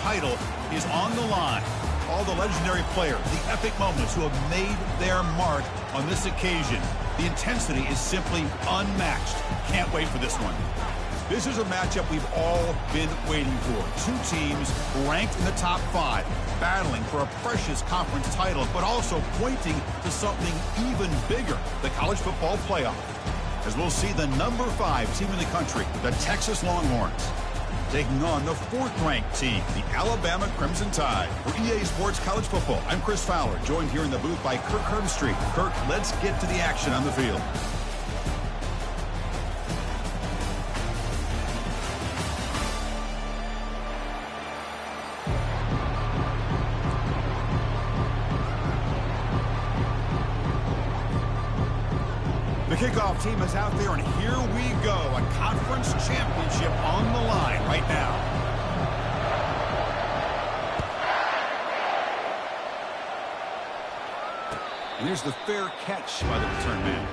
title is on the line. All the legendary players, the epic moments who have made their mark on this occasion. The intensity is simply unmatched. Can't wait for this one. This is a matchup we've all been waiting for. Two teams ranked in the top 5, battling for a precious conference title, but also pointing to something even bigger, the college football playoff. As we'll see the number 5 team in the country, the Texas Longhorns, taking on the 4th-ranked team, the Alabama Crimson Tide. For EA Sports College Football, I'm Chris Fowler, joined here in the booth by Kirk Herbstreit. Kirk, let's get to the action on the field. The kickoff team is out there, and here we go. A conference championship on the line right now. And here's the fair catch by the return man.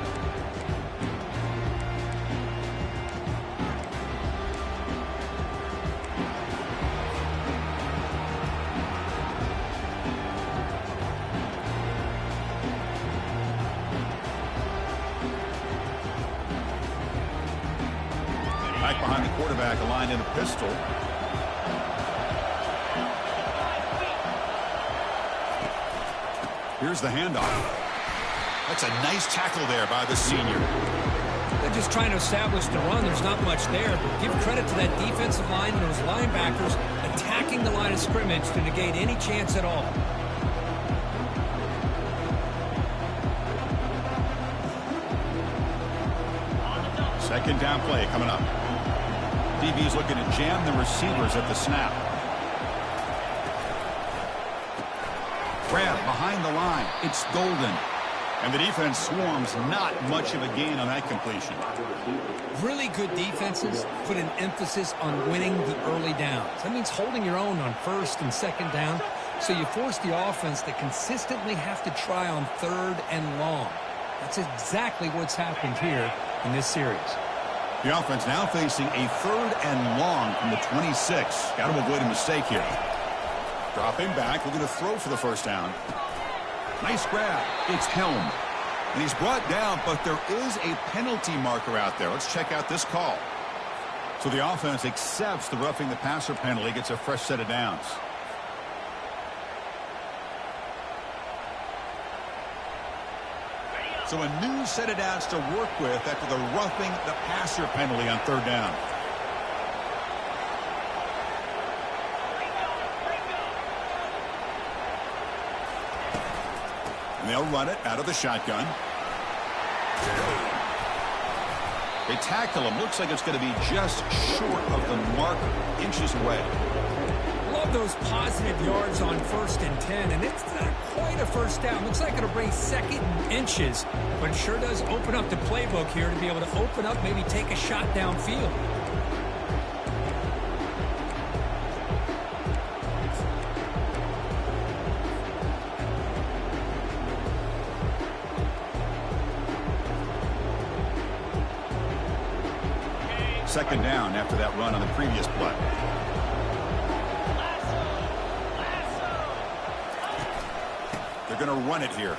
Back behind the quarterback, aligned in a pistol. Here's the handoff. That's a nice tackle there by the senior. They're just trying to establish the run. There's not much there, but give credit to that defensive line and those linebackers attacking the line of scrimmage to negate any chance at all. Second down play coming up. DB's looking to jam the receivers at the snap. Grab behind the line. It's golden. And the defense swarms. Not much of a gain on that completion. Really good defenses put an emphasis on winning the early downs. That means holding your own on 1st and 2nd down. So you force the offense to consistently have to try on 3rd and long. That's exactly what's happened here in this series. The offense now facing a 3rd and long from the 26. Got to avoid a mistake here. Dropping back, looking to throw for the first down. Nice grab. It's Helm. And he's brought down, but there is a penalty marker out there. Let's check out this call. So the offense accepts the roughing the passer penalty, gets a fresh set of downs. So a new set of downs to work with after the roughing the passer penalty on 3rd down. And they'll run it out of the shotgun. They tackle him. Looks like it's going to be just short of the mark, inches away. Love those positive yards on 1st and 10, and it's not quite a first down. Looks like it'll bring 2nd and inches, but it sure does open up the playbook here to be able to open up, maybe take a shot downfield. Second down after that run on the previous play. They're going to run it here.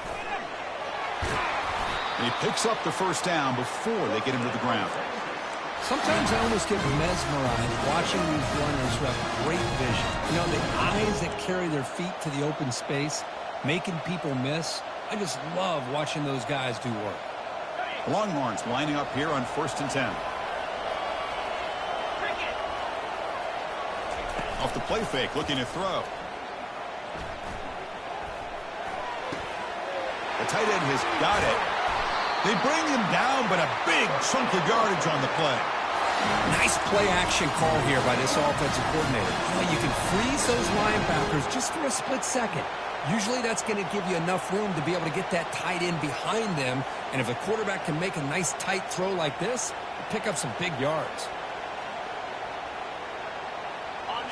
And he picks up the first down before they get him to the ground. Sometimes I almost get mesmerized watching these runners who have great vision. You know, the eyes that carry their feet to the open space, making people miss. I just love watching those guys do work. The Longhorns lining up here on 1st and 10. Off the play fake, looking to throw. The tight end has got it. They bring him down, but a big chunk of yardage on the play. Nice play action call here by this offensive coordinator. Oh, you can freeze those linebackers just for a split second. Usually that's going to give you enough room to be able to get that tight end behind them. And if a quarterback can make a nice tight throw like this, pick up some big yards.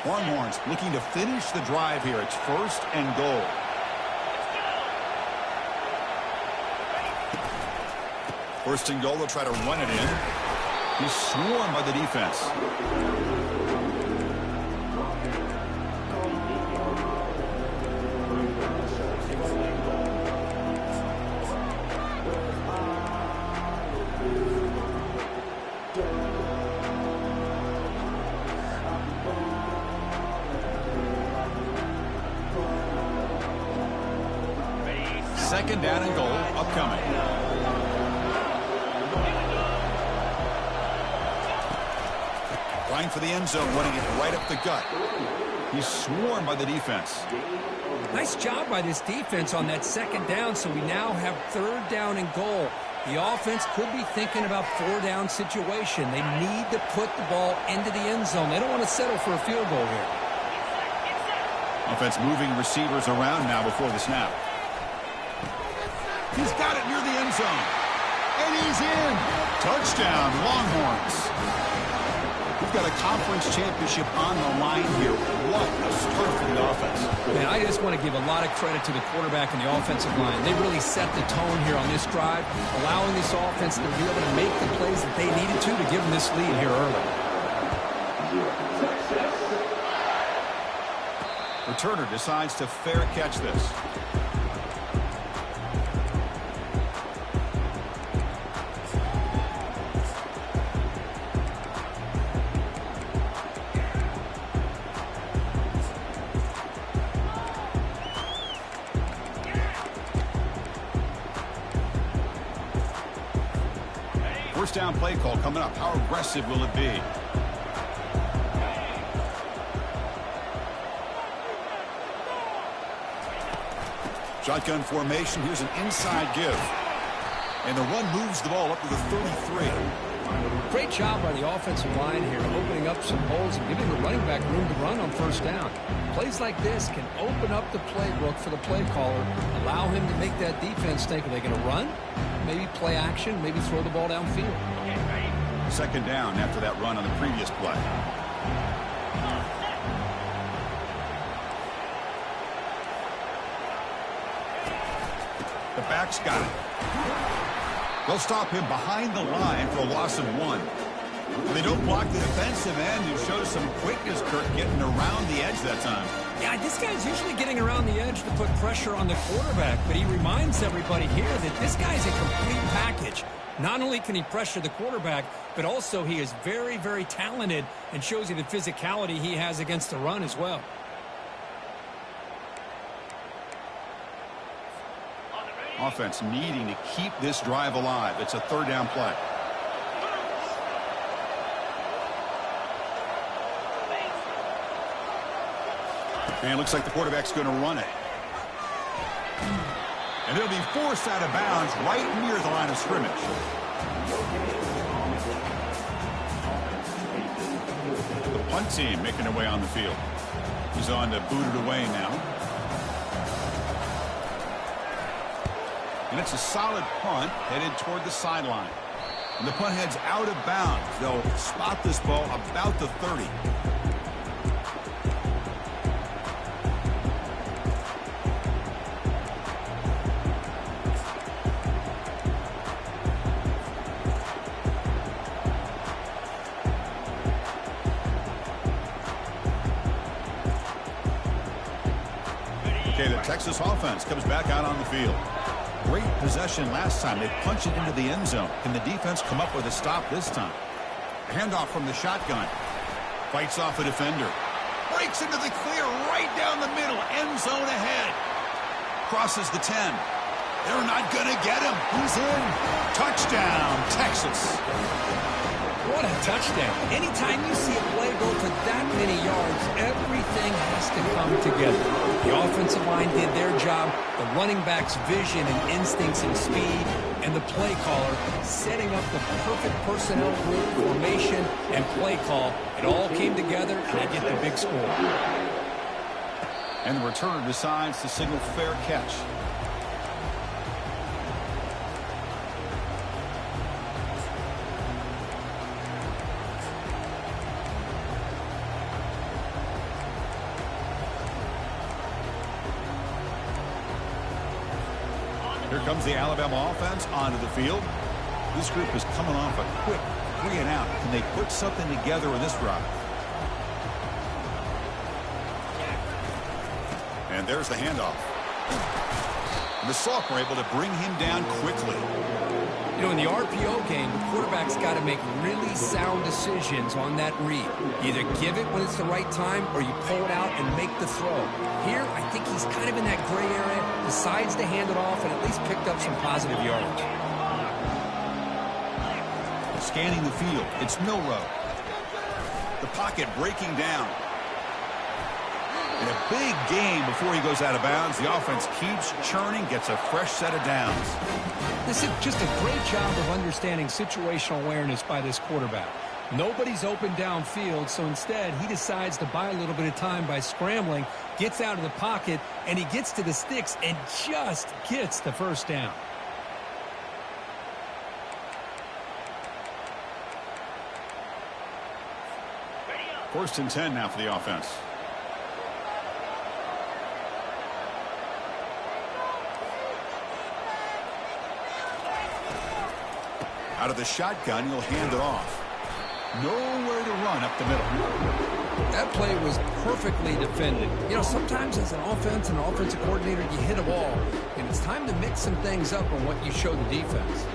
Longhorns looking to finish the drive here. It's 1st and goal. First and goal, they'll try to run it in. He's swarmed by the defense. Second down and goal upcoming. Trying for the end zone, running it right up the gut. He's swarmed by the defense. Nice job by this defense on that second down, so we now have third down and goal. The offense could be thinking about four-down situation. They need to put the ball into the end zone. They don't want to settle for a field goal here. Offense moving receivers around now before the snap. He's got it near the end zone. And he's in. Touchdown, Longhorns. We've got a conference championship on the line here. What a start for the offense. Man, I just want to give a lot of credit to the quarterback and the offensive line. They really set the tone here on this drive, allowing this offense to be able to make the plays that they needed to give them this lead here early. Returner decides to fair catch this. First down play call coming up. How aggressive will it be? Shotgun formation. Here's an inside give. And the run moves the ball up to the 33. Great job by the offensive line here, opening up some holes and giving the running back room to run on first down. Plays like this can open up the playbook for the play caller, allow him to make that defense think, are they going to run? Maybe play action, maybe throw the ball downfield. Second down after that run on the previous play. The back's got it. They'll stop him behind the line for a loss of 1. They don't block the defensive end, who shows some quickness, Kirk, getting around the edge that time. Yeah, this guy's usually getting around the edge to put pressure on the quarterback, but he reminds everybody here that this guy's a complete package. Not only can he pressure the quarterback, but also he is very, very talented and shows you the physicality he has against the run as well. Offense needing to keep this drive alive. It's a third down play. And it looks like the quarterback's going to run it. And it'll be forced out of bounds right near the line of scrimmage. The punt team making their way on the field. He's on to boot it away now. And it's a solid punt headed toward the sideline. And the punt heads out of bounds. They'll spot this ball about the 30. Okay, the Texas offense comes back out on the field. Great possession last time. They punch it into the end zone. Can the defense come up with a stop this time? Handoff from the shotgun. Fights off a defender. Breaks into the clear right down the middle. End zone ahead. Crosses the 10. They're not going to get him. He's in. Touchdown, Texas. What a touchdown. Anytime you see a play go for that many yards, everything has to come together. The offensive line did their job, the running back's vision and instincts and speed, and the play caller setting up the perfect personnel group, formation, and play call. It all came together, and they get the big score. And the returner decides to signal fair catch. Here comes the Alabama offense onto the field. This group is coming off a quick 3 and out. Can they put something together in this drive? And there's the handoff. And the Salk were able to bring him down quickly. You know, in the RPO game, the quarterback's got to make really sound decisions on that read. Either give it when it's the right time or you pull it out and make the throw. Here, I think he's kind of in that gray area, decides to hand it off and at least picked up some positive yardage. Scanning the field, it's Milrow. The pocket breaking down. In a big game before he goes out of bounds, the offense keeps churning, gets a fresh set of downs. This is just a great job of understanding situational awareness by this quarterback. Nobody's open downfield, so instead he decides to buy a little bit of time by scrambling, gets out of the pocket, and he gets to the sticks and just gets the first down. First and 10 now for the offense. Out of the shotgun, he'll hand it off. Nowhere to run up the middle. That play was perfectly defended. You know, sometimes as an offense and an offensive coordinator, you hit a ball, and it's time to mix some things up on what you show the defense.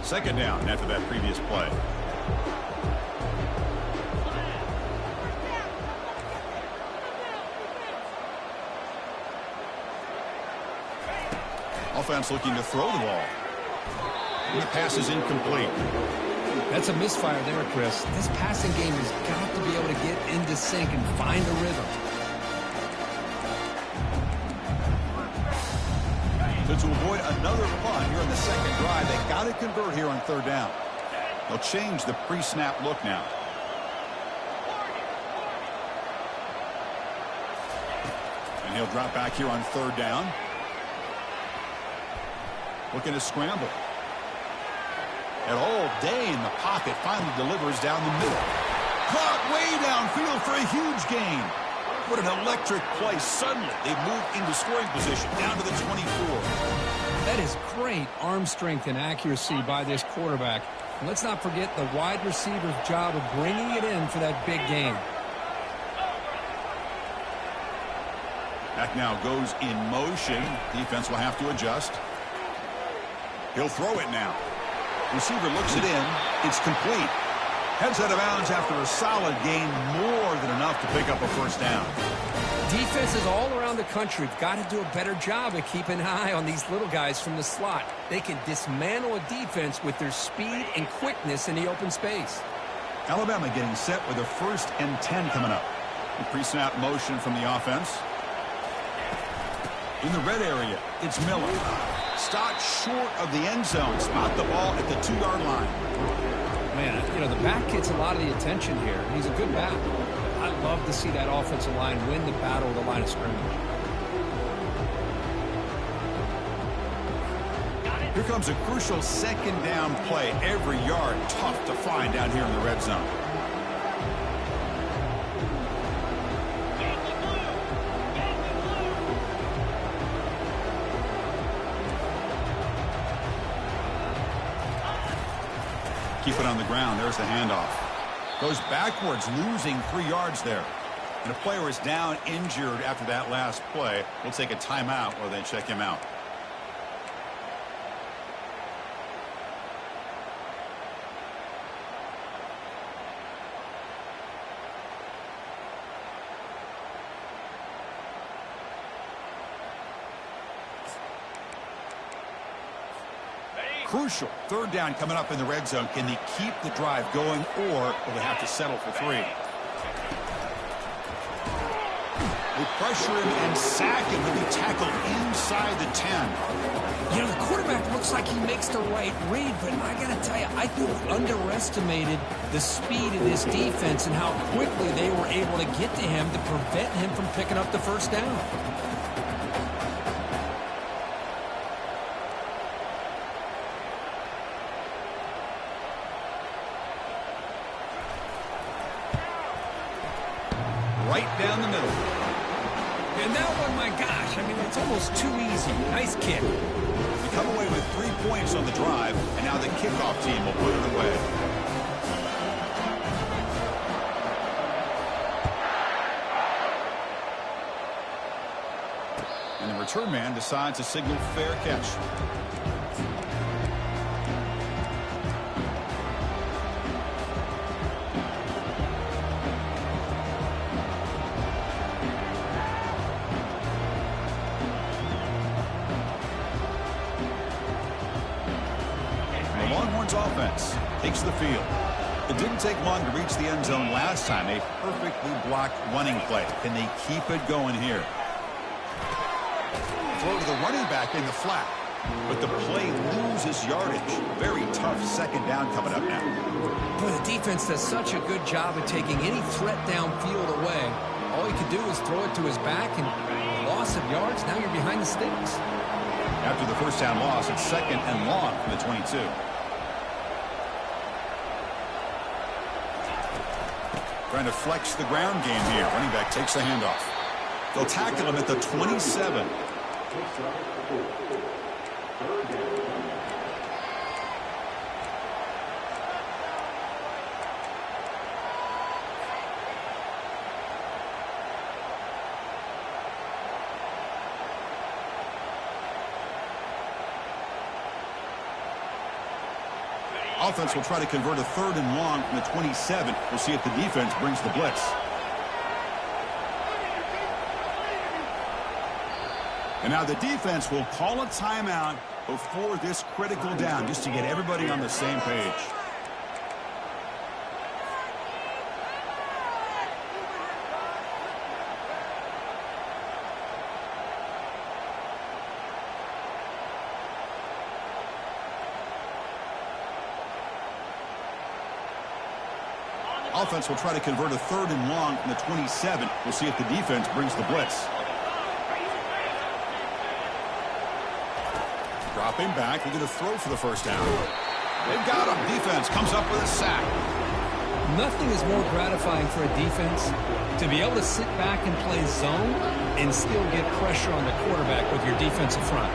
Second down after that previous play. Offense looking to throw the ball. And the pass is incomplete. That's a misfire there, Chris. This passing game has got to be able to get into sync and find a rhythm. So to avoid another punt here in the second drive, they got to convert here on third down. They'll change the pre-snap look now. And he'll drop back here on third down. Looking to scramble. And all day in the pocket, finally delivers down the middle. Caught way downfield for a huge gain. What an electric play. Suddenly, they move into scoring position down to the 24. That is great arm strength and accuracy by this quarterback. And let's not forget the wide receiver's job of bringing it in for that big gain. That now goes in motion. Defense will have to adjust. He'll throw it now. Receiver looks it in. It's complete. Heads out of bounds after a solid gain, more than enough to pick up a first down. Defenses all around the country have got to do a better job of keeping an eye on these little guys from the slot. They can dismantle a defense with their speed and quickness in the open space. Alabama getting set with a first and 10 coming up. The pre-snap motion from the offense. In the red area, it's Miller. Stopped short of the end zone. Spot the ball at the 2-yard line. Man, you know, the back gets a lot of the attention here. He's a good back. I love to see that offensive line win the battle of the line of scrimmage. Here comes a crucial second down play. Every yard tough to find down here in the red zone. Keep it on the ground. There's the handoff. Goes backwards, losing 3 yards there. And a player is down injured after that last play. We'll take a timeout or then check him out. Crucial third down coming up in the red zone. Can they keep the drive going, or will they have to settle for 3? They pressure him and sack him. He'll be tackled inside the 10. You know, the quarterback looks like he makes the right read, but I got to tell you, I think we underestimated the speed of this defense and how quickly they were able to get to him to prevent him from picking up the first down. Right down the middle. And that one, my gosh, I mean, it's almost too easy. Nice kick. They come away with 3 points on the drive, and now the kickoff team will put it away. return man decides to signal fair catch. The Longhorns offense takes the field. It didn't take long to reach the end zone last time. A perfectly blocked running play. Can they keep it going here? Throw to the running back in the flat. But the play loses yardage. Very tough second down coming up now. Boy, the defense does such a good job of taking any threat downfield away. All you could do is throw it to his back, and loss of yards, now you're behind the sticks. After the first down loss, it's second and long from the 22. Trying to flex the ground game here. Running back takes the handoff. They'll tackle him at the 27. Offense will try to convert a third and long from the 27. We'll see if the defense brings the blitz. And now the defense will call a timeout before this critical down, just to get everybody on the same page. Offense will try to convert a third and long from the 27. We'll see if the defense brings the blitz. Dropping back, looking to throw for the first down. They've got him. Defense comes up with a sack. Nothing is more gratifying for a defense to be able to sit back and play zone and still get pressure on the quarterback with your defensive front.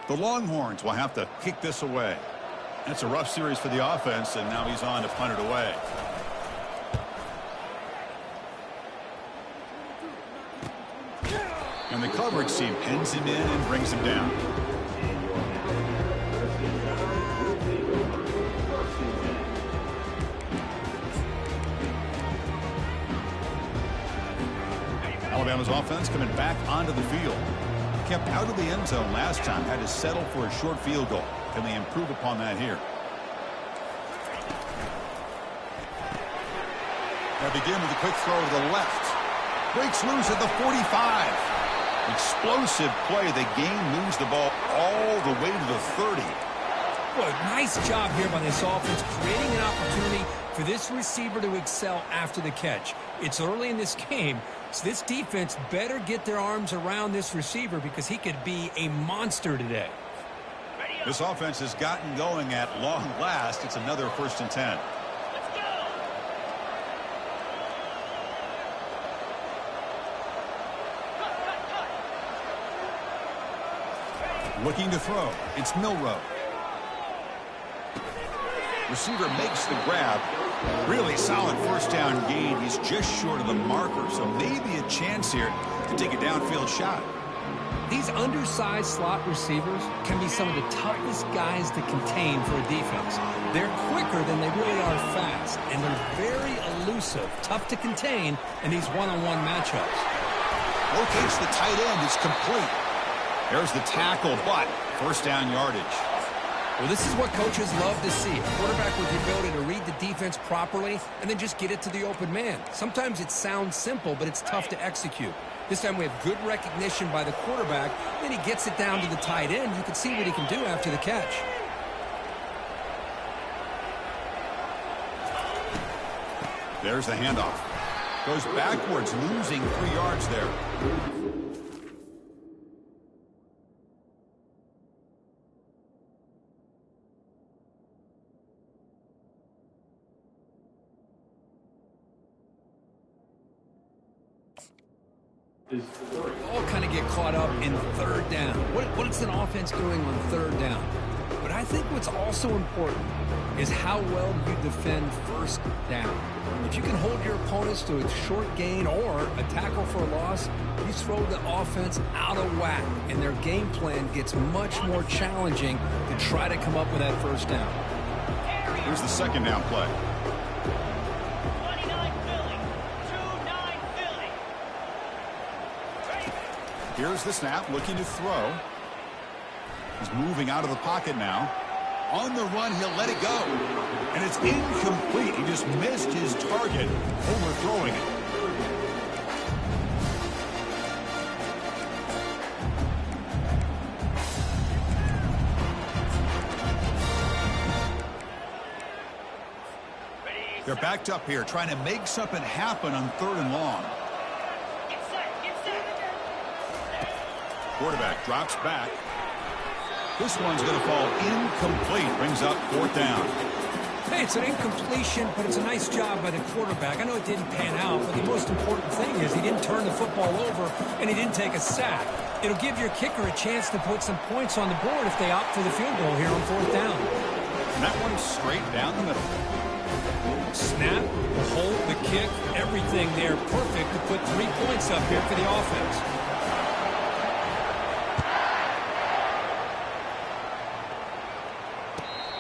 The Longhorns will have to kick this away. It's a rough series for the offense, and now he's on to punt it away. And the coverage team pins him in and brings him down. Alabama's offense coming back onto the field. Kept out of the end zone last time, had to settle for a short field goal. Can they improve upon that here? They'll begin with a quick throw to the left. Breaks loose at the 45. Explosive play. The game moves the ball all the way to the 30. Boy, nice job here by this offense, creating an opportunity for this receiver to excel after the catch. It's early in this game, so this defense better get their arms around this receiver because he could be a monster today. This offense has gotten going at long last. It's another 1st and 10. Looking to throw. It's Milroe. Receiver makes the grab. Really solid first down gain. He's just short of the marker, so maybe a chance here to take a downfield shot. These undersized slot receivers can be some of the toughest guys to contain for a defense. They're quicker than they really are fast, and they're very elusive, tough to contain in these one-on-one matchups. Locates the tight end. It's complete. There's the tackle, but first down yardage. Well, this is what coaches love to see. A quarterback with the ability to read the defense properly and then just get it to the open man. Sometimes it sounds simple, but it's tough to execute. This time we have good recognition by the quarterback. Then he gets it down to the tight end. You can see what he can do after the catch. There's the handoff. Goes backwards, losing 3 yards there. All kind of get caught up in third down. What is an offense doing on third down? But I think what's also important is how well you defend first down. If you can hold your opponents to a short gain or a tackle for a loss, you throw the offense out of whack, and their game plan gets much more challenging to try to come up with that first down. Here's the second down play. Here's the snap, looking to throw. He's moving out of the pocket now. On the run, he'll let it go. And it's incomplete. He just missed his target, overthrowing it. They're backed up here, trying to make something happen on third and long. Quarterback drops back. This one's going to fall incomplete. Brings up fourth down. Hey, it's an incompletion, but it's a nice job by the quarterback. I know it didn't pan out, but the most important thing is he didn't turn the football over and he didn't take a sack. It'll give your kicker a chance to put some points on the board if they opt for the field goal here on fourth down. And that one's straight down the middle. Snap, the hold, the kick, everything there perfect to put 3 points up here for the offense.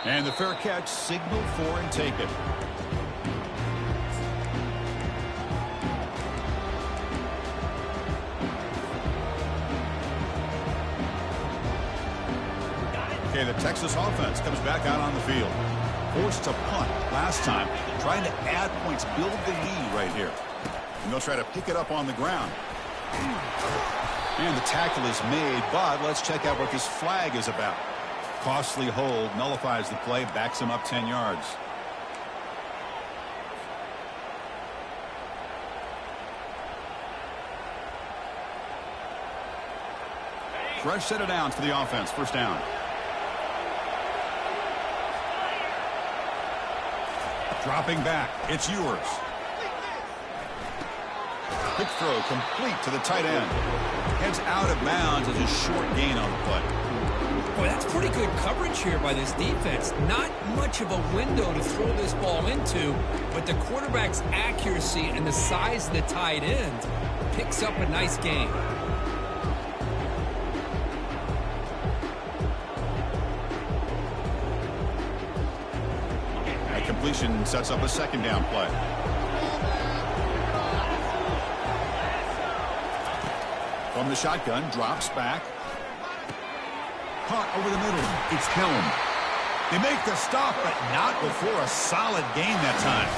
And the fair catch, signaled for and taken. Okay, the Texas offense comes back out on the field. Forced to punt last time, trying to add points, build the lead right here. And they'll try to pick it up on the ground. And the tackle is made, but let's check out what this flag is about. Costly hold, nullifies the play, backs him up 10 yards. Fresh set of downs for the offense, first down. Dropping back, it's yours. Quick throw, complete to the tight end. Heads out of bounds as a short gain on the play. Boy, that's pretty good coverage here by this defense. Not much of a window to throw this ball into, but the quarterback's accuracy and the size of the tight end picks up a nice gain. That completion sets up a second down play. From the shotgun, drops back. Caught over the middle. It's Helm. They make the stop, but not before a solid gain that time.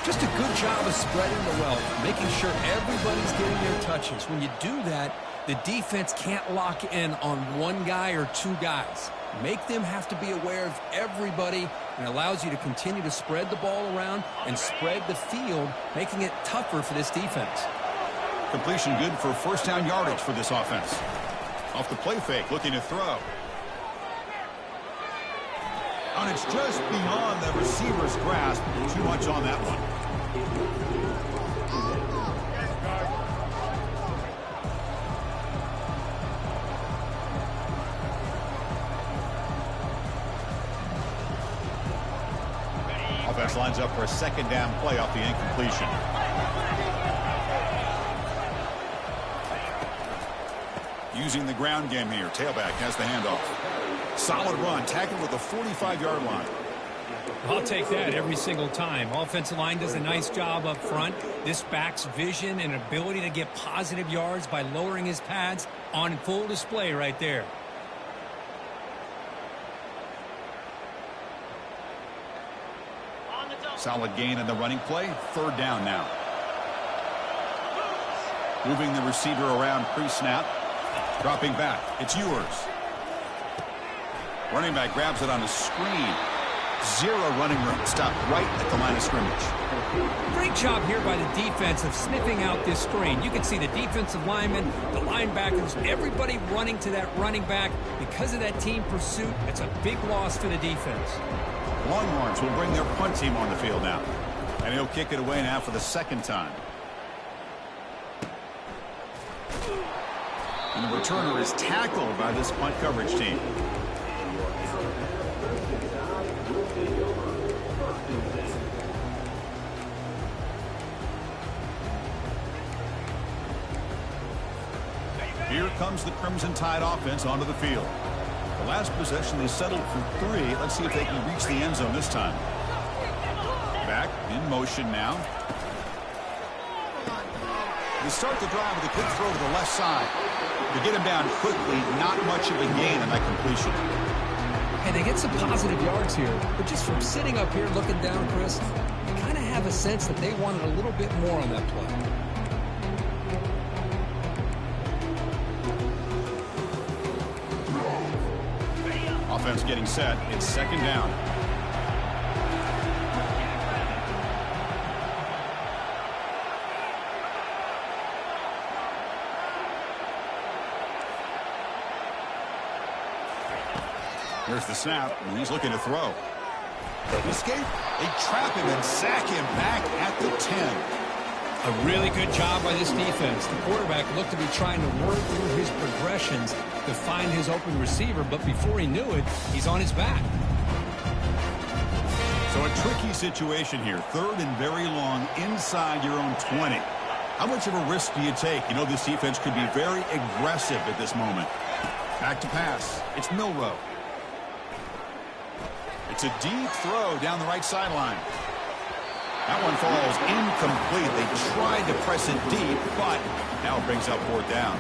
Just a good job of spreading the wealth, making sure everybody's getting their touches. When you do that, the defense can't lock in on one guy or two guys. Make them have to be aware of everybody, and allows you to continue to spread the ball around and spread the field, making it tougher for this defense. Completion good for first down yardage for this offense. Off the play fake, looking to throw. And it's just beyond the receiver's grasp. Too much on that one. Offense lines up for a second down play off the incompletion. Using the ground game here. Tailback has the handoff. Solid run. Tackled with a 45-yard line. I'll take that every single time. Offensive line does a nice job up front. This back's vision and ability to get positive yards by lowering his pads on full display right there. Solid gain in the running play. Third down now. Moving the receiver around pre-snap. Dropping back. It's yours. Running back grabs it on a screen. Zero running room. Stopped right at the line of scrimmage. Great job here by the defense of sniffing out this screen. You can see the defensive linemen, the linebackers, everybody running to that running back. Because of that team pursuit, it's a big loss for the defense. Longhorns will bring their punt team on the field now. And he'll kick it away now for the second time. And the returner is tackled by this punt coverage team. Here comes the Crimson Tide offense onto the field. The last possession, they settled for 3. Let's see if they can reach the end zone this time. Back in motion now. They start the drive with a quick throw to the left side. To get him down quickly, not much of a gain on that completion. And they get some positive yards here, but just from sitting up here looking down, Chris, you kind of have a sense that they wanted a little bit more on that play. Offense getting set. It's second down. Here's the snap, and he's looking to throw. Escape. They trap him and sack him back at the 10. A really good job by this defense. The quarterback looked to be trying to work through his progressions to find his open receiver, but before he knew it, he's on his back. So a tricky situation here. 3rd and very long inside your own 20. How much of a risk do you take? You know this defense could be very aggressive at this moment. Back to pass. It's Milrow. It's a deep throw down the right sideline. That one falls incomplete. They tried to press it deep, but now it brings up 4th down.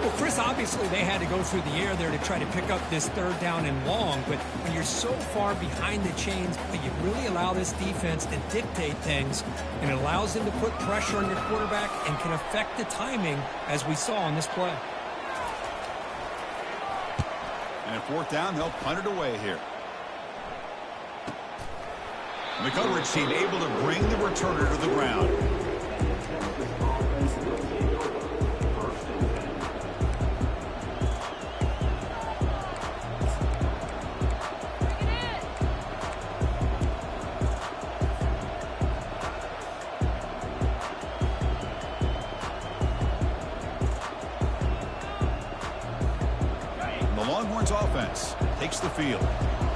Well, Chris, obviously they had to go through the air there to try to pick up this 3rd down and long, but when you're so far behind the chains, you really allow this defense to dictate things, and it allows them to put pressure on your quarterback and can affect the timing, as we saw on this play. And at 4th down, they'll punt it away here. And the coverage team able to bring the returner to the ground. The Longhorns offense takes the field.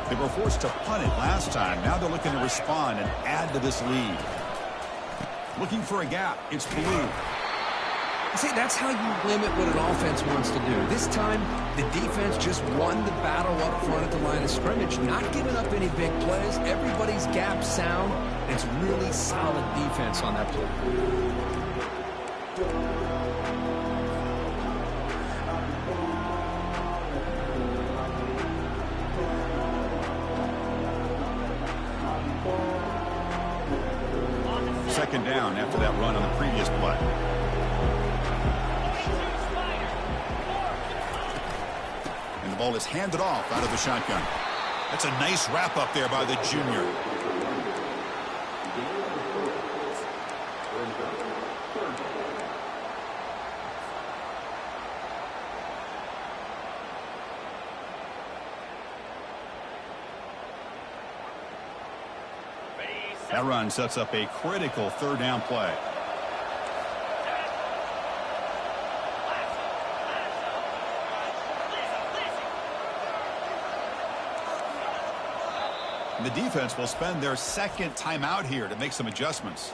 They were forced to punt it last time. Now they're looking to respond and add to this lead. Looking for a gap. It's Blue. See, that's how you limit what an offense wants to do. This time, the defense just won the battle up front at the line of scrimmage, not giving up any big plays. Everybody's gap sound, and it's really solid defense on that play. Second down after that run on the previous play. And the ball is handed off out of the shotgun. That's a nice wrap up there by the junior. That run sets up a critical 3rd down play. And the defense will spend their 2nd timeout here to make some adjustments.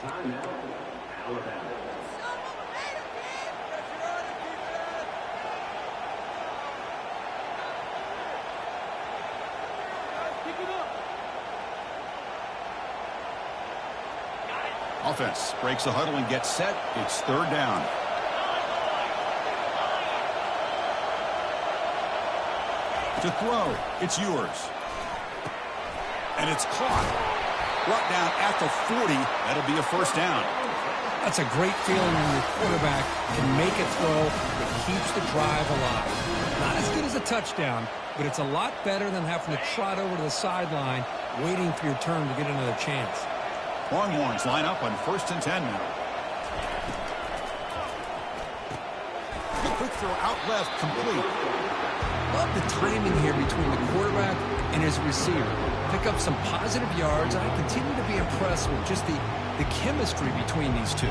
Offense breaks the huddle and gets set. It's 3rd down. To throw, it's yours. And it's caught. Brought down at the 40. That'll be a 1st down. That's a great feeling when your quarterback can make a throw that keeps the drive alive. Not as good as a touchdown, but it's a lot better than having to trot over to the sideline waiting for your turn to get another chance. Longhorns line up on 1st and 10 now. The quick throw out left, complete. Love the timing here between the quarterback and his receiver. Pick up some positive yards. I continue to be impressed with just the chemistry between these two.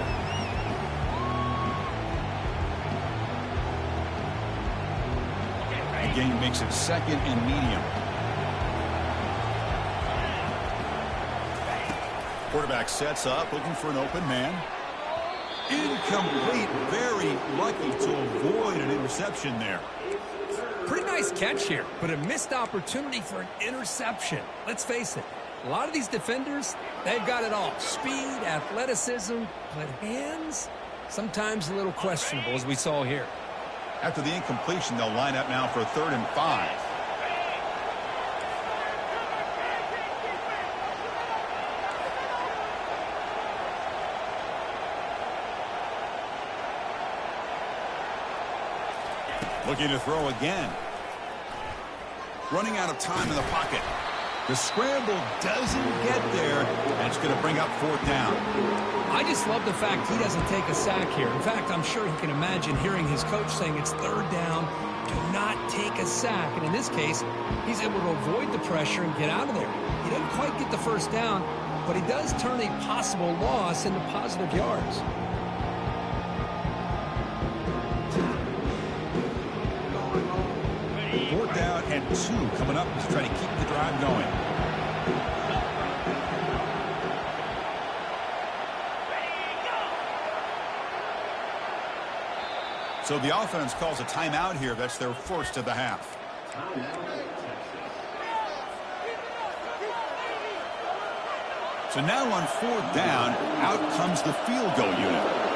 gain makes it 2nd and medium. Quarterback sets up, looking for an open man. Incomplete. Very lucky to avoid an interception there. Pretty nice catch here, but a missed opportunity for an interception. Let's face it, a lot of these defenders, they've got it all. Speed, athleticism, but hands, sometimes a little questionable, as we saw here. After the incompletion, they'll line up now for 3rd and 5. Looking to throw again. Running out of time in the pocket. The scramble doesn't get there, and it's going to bring up 4th down. I just love the fact he doesn't take a sack here. In fact, I'm sure he can imagine hearing his coach saying it's 3rd down, do not take a sack. And in this case, he's able to avoid the pressure and get out of there. He doesn't quite get the 1st down, but he does turn a possible loss into positive yards. Down and 2 coming up to try to keep the drive going. So the offense calls a timeout here. That's their 1st of the half. So now on 4th down, out comes the field goal unit.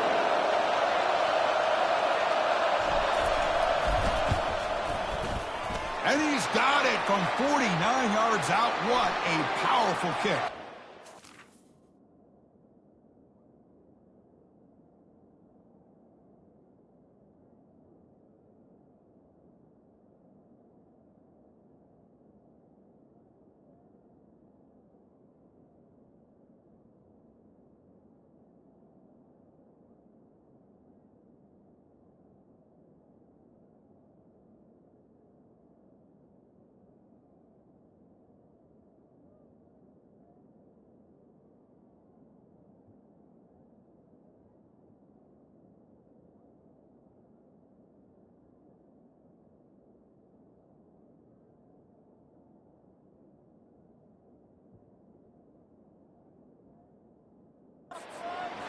And he's got it from 49 yards out. What a powerful kick.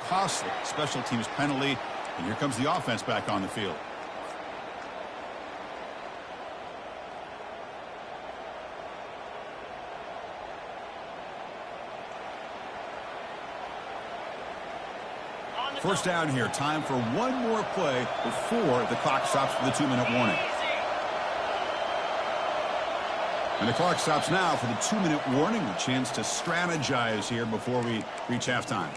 Costly special teams penalty, and here comes the offense back on the field. First down here. Time for one more play before the clock stops for the 2-minute warning. And the clock stops now for the 2-minute warning. A chance to strategize here before we reach halftime.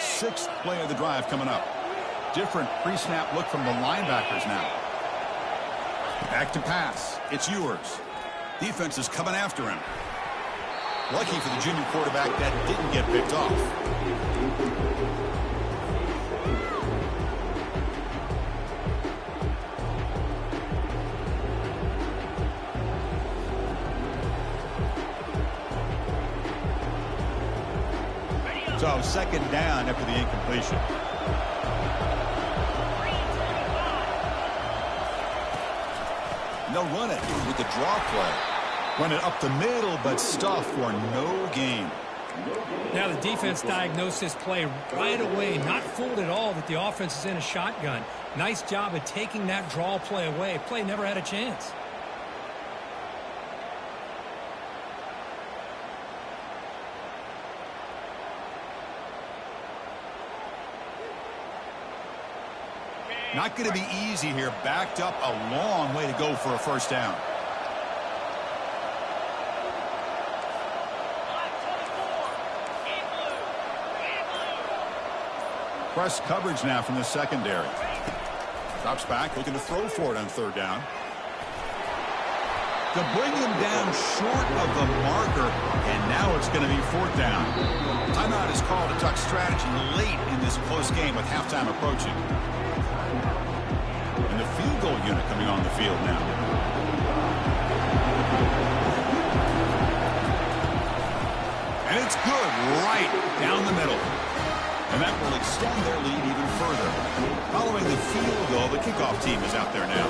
Sixth play of the drive coming up. Different pre-snap look from the linebackers now. Back to pass. It's Ewers. Defense is coming after him. Lucky for the junior quarterback that didn't get picked off. So second down after the incompletion. And they'll run it with the draw play. Run it up the middle, but stuffed for no gain. Now the defense diagnosed this play right away, not fooled at all that the offense is in a shotgun. Nice job of taking that draw play away. Play never had a chance. Not going to be easy here. Backed up a long way to go for a first down. Press coverage now from the secondary. Drops back, looking to throw for it on third down. To bring him down short of the marker, and now it's going to be fourth down. Timeout is called to talk strategy late in this close game with halftime approaching. And the field goal unit coming on the field now. And it's good right down the middle. And that will extend their lead even further. Following the field goal, the kickoff team is out there now.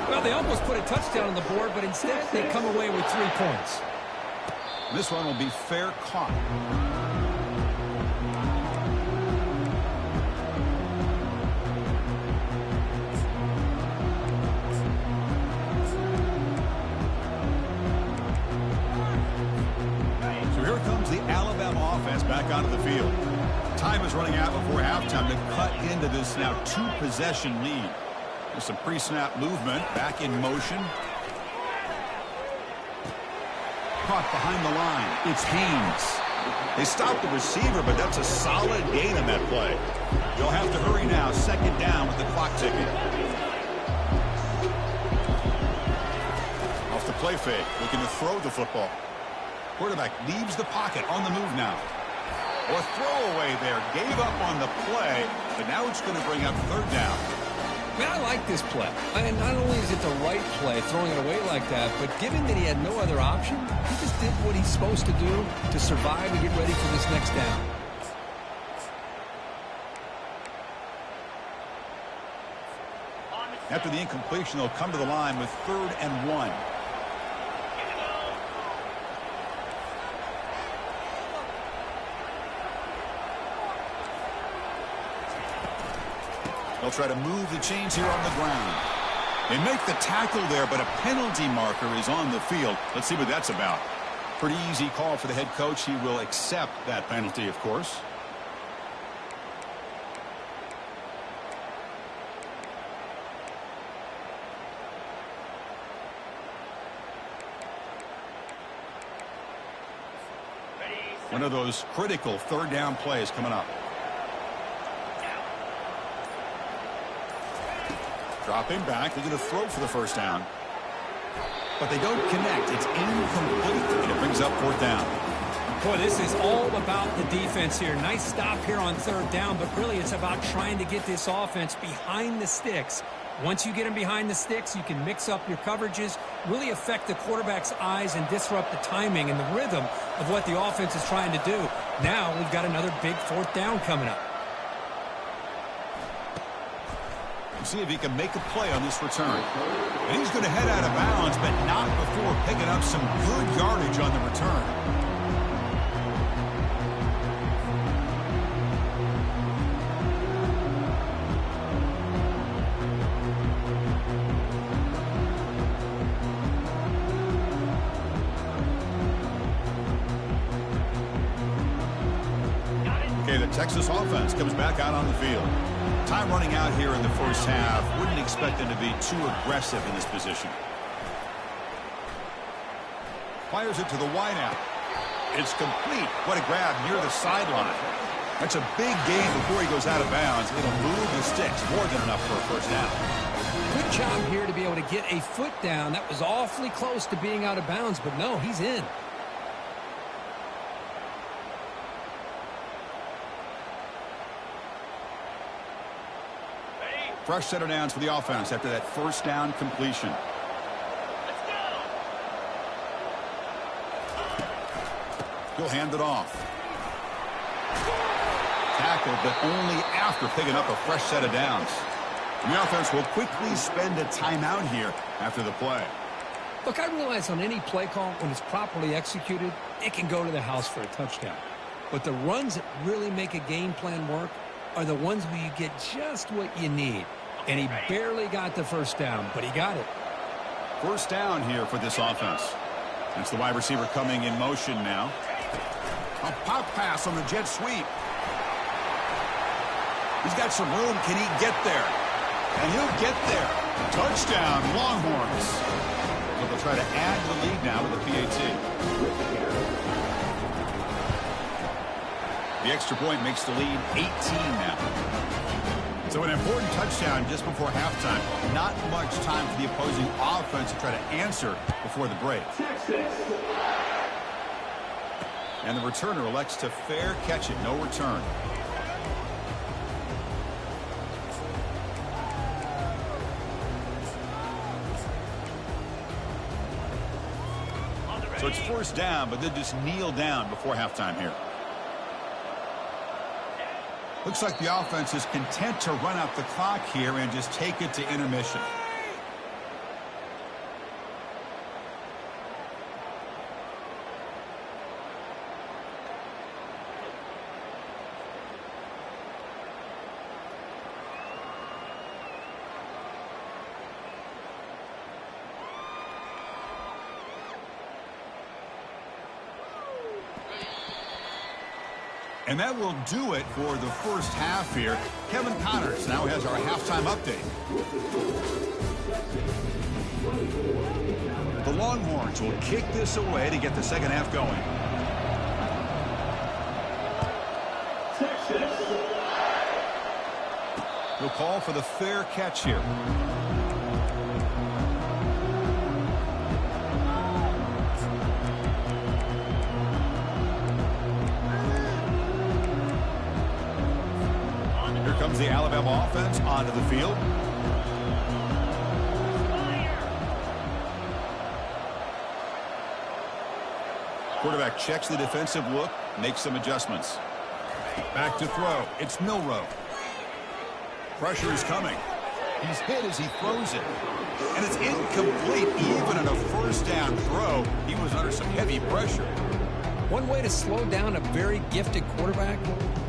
Well, they almost put a touchdown on the board, but instead they come away with 3 points. This one will be fair caught. So here comes the Alabama offense back onto the field. Time is running out before halftime to cut into this now 2-possession lead. With some pre-snap movement, back in motion. Caught behind the line. It's Haynes. They stopped the receiver, but that's a solid gain on that play. They'll have to hurry now. 2nd down with the clock ticking. Off the play fake, looking to throw the football. Quarterback leaves the pocket, on the move now. Or throwaway there. Gave up on the play, but now it's going to bring up 3rd down. Man, I like this play. And not only is it the right play, throwing it away like that, but given that he had no other option, he just did what he's supposed to do to survive and get ready for this next down. After the incompletion, they'll come to the line with 3rd and 1. They'll try to move the chains here on the ground. They make the tackle there, but a penalty marker is on the field. Let's see what that's about. Pretty easy call for the head coach. He will accept that penalty, of course. One of those critical 3rd down plays coming up. Dropping back, they're going to throw for the 1st down. But they don't connect. It's incomplete, and it brings up 4th down. Boy, this is all about the defense here. Nice stop here on 3rd down, but really it's about trying to get this offense behind the sticks. Once you get them behind the sticks, you can mix up your coverages, really affect the quarterback's eyes and disrupt the timing and the rhythm of what the offense is trying to do. Now we've got another big 4th down coming up. See if he can make a play on this return. And he's going to head out of bounds, but not before picking up some good yardage on the return. Okay, the Texas offense comes back out on the field. Time running out here in the 1st half. Wouldn't expect them to be too aggressive in this position. Fires it to the wideout. It's complete. What a grab near the sideline. That's a big gain before he goes out of bounds. It'll move the sticks. More than enough for a 1st down. Good job here to be able to get a foot down. That was awfully close to being out of bounds, but no, he's in. Fresh set of downs for the offense after that 1st down completion. He'll hand it off. Tackled, but only after picking up a fresh set of downs. And the offense will quickly spend a timeout here after the play. Look, I realize on any play call, when it's properly executed, it can go to the house for a touchdown. But the runs that really make a game plan work are the ones where you get just what you need. And he barely got the 1st down, but he got it. 1st down here for this offense. That's the wide receiver coming in motion now. A pop pass on the jet sweep. He's got some room. Can he get there? And he'll get there. Touchdown, Longhorns. So they'll try to add to the lead now with the PAT. The extra point makes the lead 18 now. So an important touchdown just before halftime. Not much time for the opposing offense to try to answer before the break. And the returner elects to fair catch it. No return. So it's first down, but they just kneel down before halftime here. Looks like the offense is content to run out the clock here and just take it to intermission. And that will do it for the first half here. Kevin Connors now has our halftime update. The Longhorns will kick this away to get the second half going. He'll call for the fair catch here. Comes the Alabama offense onto the field. Quarterback checks the defensive look, makes some adjustments. Back to throw. It's Milroe. Pressure is coming. He's hit as he throws it. And it's incomplete. Even on a first down throw, he was under some heavy pressure. One way to slow down a very gifted quarterback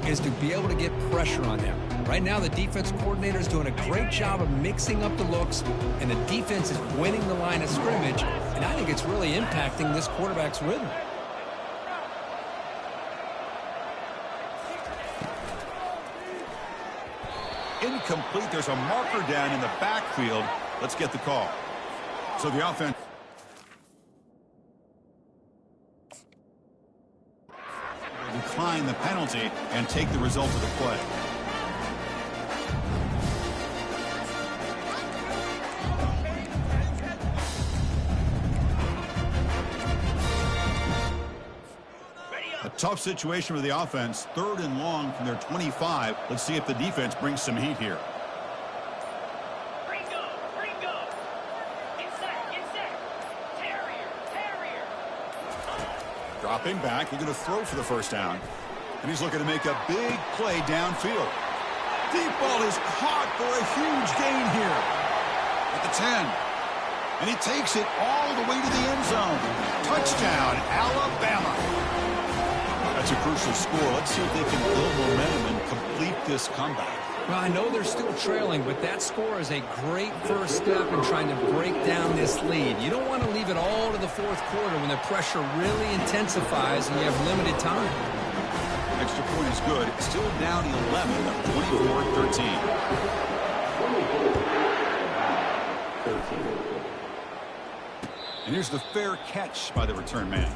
is to be able to get pressure on him. Right now, the defense coordinator is doing a great job of mixing up the looks, and the defense is winning the line of scrimmage, and I think it's really impacting this quarterback's rhythm. Incomplete. There's a marker down in the backfield. Let's get the call. So the offense decline the penalty and take the result of the play. A tough situation for the offense. Third and long from their 25. Let's see if the defense brings some heat here. Dropping back, he's going to throw for the first down. And he's looking to make a big play downfield. Deep ball is caught for a huge gain here. At the 10. And he takes it all the way to the end zone. Touchdown, Alabama. That's a crucial score. Let's see if they can build momentum and complete this comeback. Well, I know they're still trailing, but that score is a great first step in trying to break down this lead. You don't want to leave it all to the fourth quarter when the pressure really intensifies and you have limited time. Extra point is good. It's still down 11, 24-13. And here's the fair catch by the return man.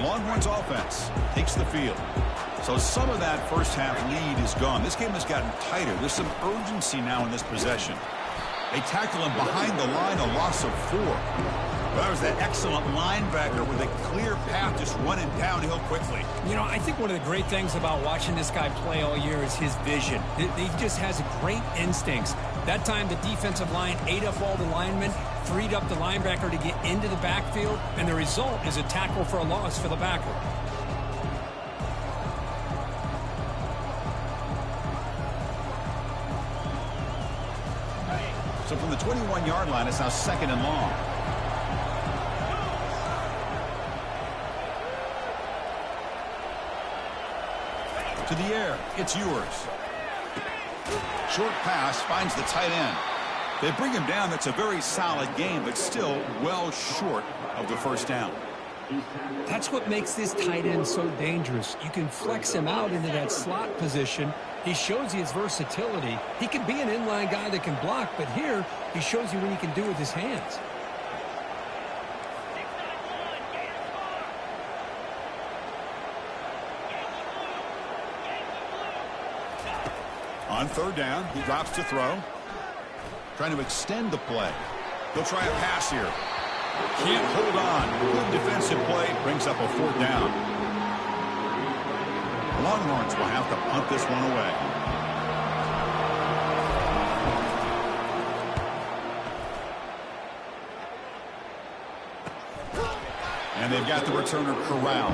Longhorns offense takes the field. So some of that first half lead is gone. This game has gotten tighter. There's some urgency now in this possession. They tackle him behind the line, a loss of 4. Well, that was that excellent linebacker with a clear path just running downhill quickly. You know, I think one of the great things about watching this guy play all year is his vision. He just has great instincts. That time the defensive line ate up all the linemen, freed up the linebacker to get into the backfield, and the result is a tackle for a loss for the backer. So from the 21-yard line, it's now second and long. To the air, it's yours. Short pass finds the tight end. They bring him down. That's a very solid game, but still well short of the first down. That's what makes this tight end so dangerous. You can flex him out into that slot position. He shows you his versatility. He can be an inline guy that can block, but here he shows you what he can do with his hands. On third down, he drops to throw. trying to extend the play. He'll try a pass here. Can't hold on. Good defensive play. Brings up a 4th down. Longhorns will have to punt this one away. And they've got the returner corralled.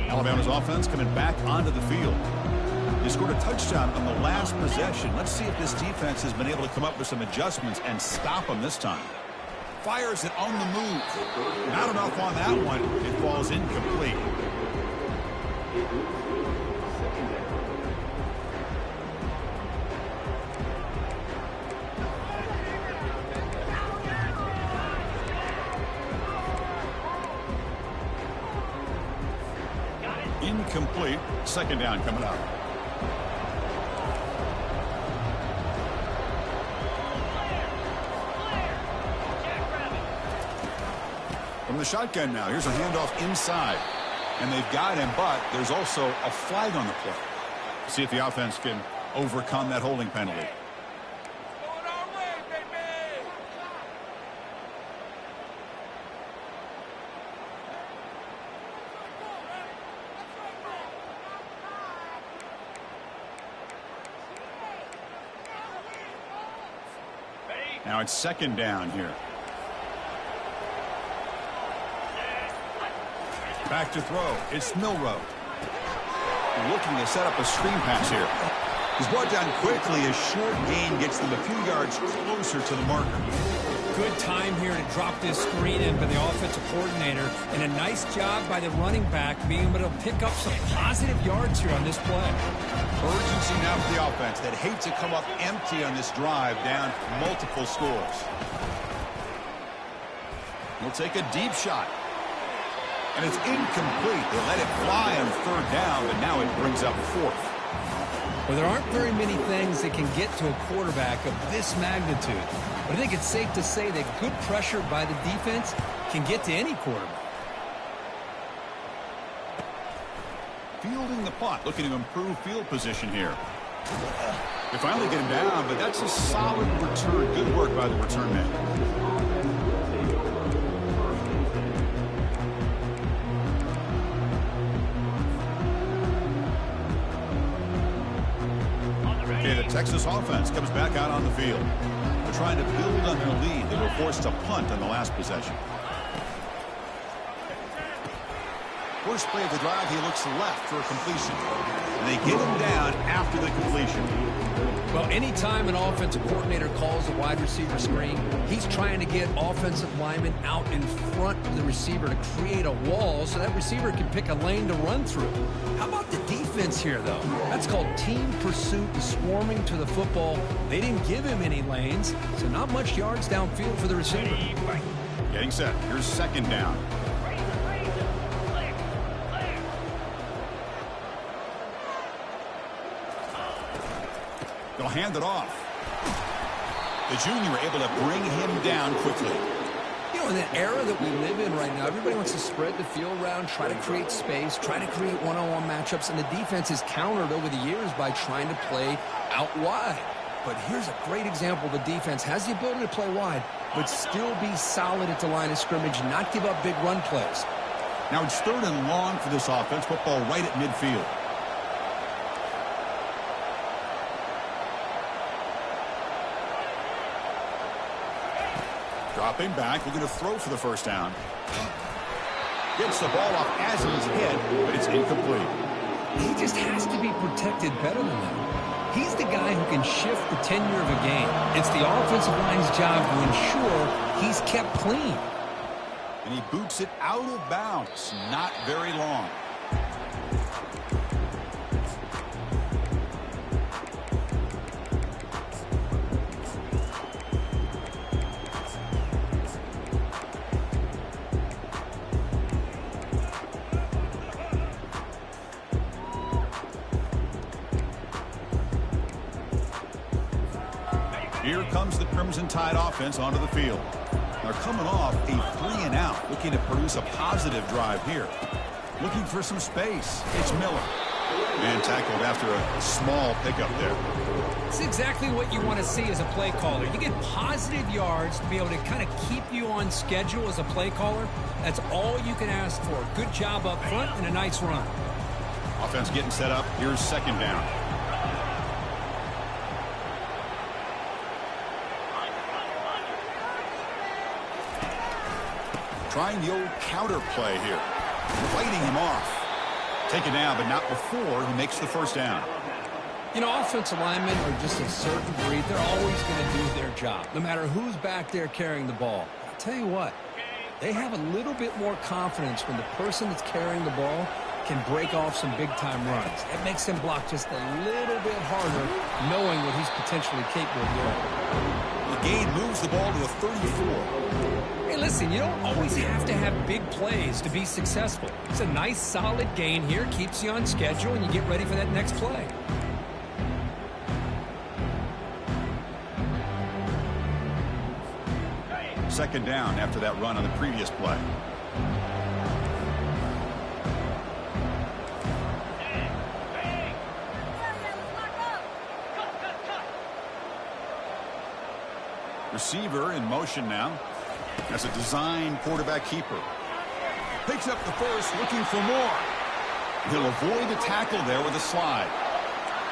Alabama's offense coming back onto the field. They scored a touchdown on the last possession. Let's see if this defense has been able to come up with some adjustments and stop them this time. Fires it on the move. Not enough on that one. It falls incomplete. Incomplete. 2nd down coming up. From the shotgun now. Here's a handoff inside. And they've got him, but there's also a flag on the play. See if the offense can overcome that holding penalty. Now it's 2nd down here. Back to throw. It's Milroe. Looking to set up a screen pass here. He's brought down quickly. A short gain gets them a few yards closer to the marker. Good time here to drop this screen in by the offensive coordinator. And a nice job by the running back being able to pick up some positive yards here on this play. Urgency now for the offense that hate to come up empty on this drive, down multiple scores. He'll take a deep shot. And it's incomplete. They let it fly on 3rd down, but now it brings up 4th. Well, there aren't very many things that can get to a quarterback of this magnitude. But I think it's safe to say that good pressure by the defense can get to any quarterback. Fielding the punt, looking to improve field position here. They finally get him down, but that's a solid return. Good work by the return man. Okay, the Texas offense comes back out on the field. They're trying to build on their lead. They were forced to punt on the last possession. First play of the drive, he looks left for a completion. And they get him down after the completion. Well, anytime an offensive coordinator calls a wide receiver screen, he's trying to get offensive linemen out in front of the receiver to create a wall so that receiver can pick a lane to run through. How about the defense here, though? That's called team pursuit and swarming to the football. They didn't give him any lanes, so not much yards downfield for the receiver. Getting set. Here's 2nd down. They'll hand it off. The junior able to bring him down quickly. You know, in the era that we live in right now, everybody wants to spread the field around, try to create space, try to create one-on-one matchups, and the defense is countered over the years by trying to play out wide. But here's a great example. The defense has the ability to play wide, but still be solid at the line of scrimmage, not give up big run plays. Now it's 3rd and long for this offense. Football right at midfield. Dropping back, looking to throw for the 1st down. Gets the ball off as in his head, but it's incomplete. He just has to be protected better than that. He's the guy who can shift the tenure of a game. It's the offensive line's job to ensure he's kept clean. And he boots it out of bounds. Not very long. comes the Crimson Tide offense onto the field. They're coming off a 3-and-out, looking to produce a positive drive here. Looking for some space. It's Miller. And tackled after a small pickup there. It's exactly what you want to see as a play caller. You get positive yards to be able to kind of keep you on schedule as a play caller. That's all you can ask for. Good job up front and a nice run. Offense getting set up. Here's second down. Trying the old counter play here. Fighting him off. Taken down, but not before he makes the first down. You know, offensive linemen are just a certain breed. They're always going to do their job, no matter who's back there carrying the ball. I'll tell you what, they have a little bit more confidence when the person that's carrying the ball can break off some big-time runs. It makes him block just a little bit harder, knowing what he's potentially capable of doing. The gain moves the ball to the 34. Hey, listen, you don't always have to have big plays to be successful. It's a nice, solid gain here, keeps you on schedule, and you get ready for that next play. Second down after that run on the previous play. Receiver in motion now. As a design quarterback keeper. Picks up the first, looking for more. He'll avoid the tackle there with a slide.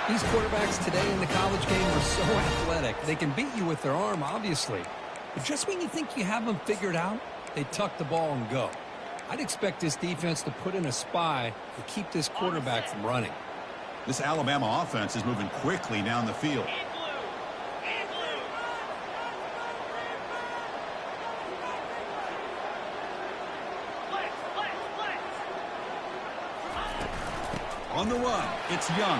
These quarterbacks today in the college game are so athletic. They can beat you with their arm, obviously. But just when you think you have them figured out, they tuck the ball and go. I'd expect this defense to put in a spy to keep this quarterback from running. This Alabama offense is moving quickly down the field. On the run, it's Young.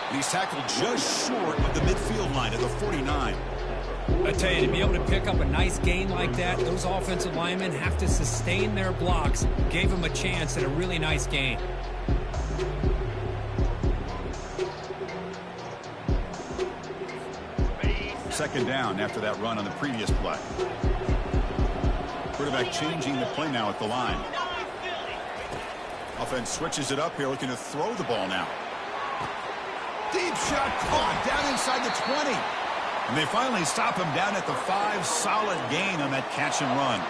And he's tackled just short of the midfield line at the 49. I tell you, to be able to pick up a nice gain like that, those offensive linemen have to sustain their blocks. Gave him a chance at a really nice gain. Second down after that run on the previous play. Quarterback changing the play now at the line. Offense switches it up here, looking to throw the ball now. Deep shot caught down inside the 20. And they finally stop him down at the 5. Solid gain on that catch and run.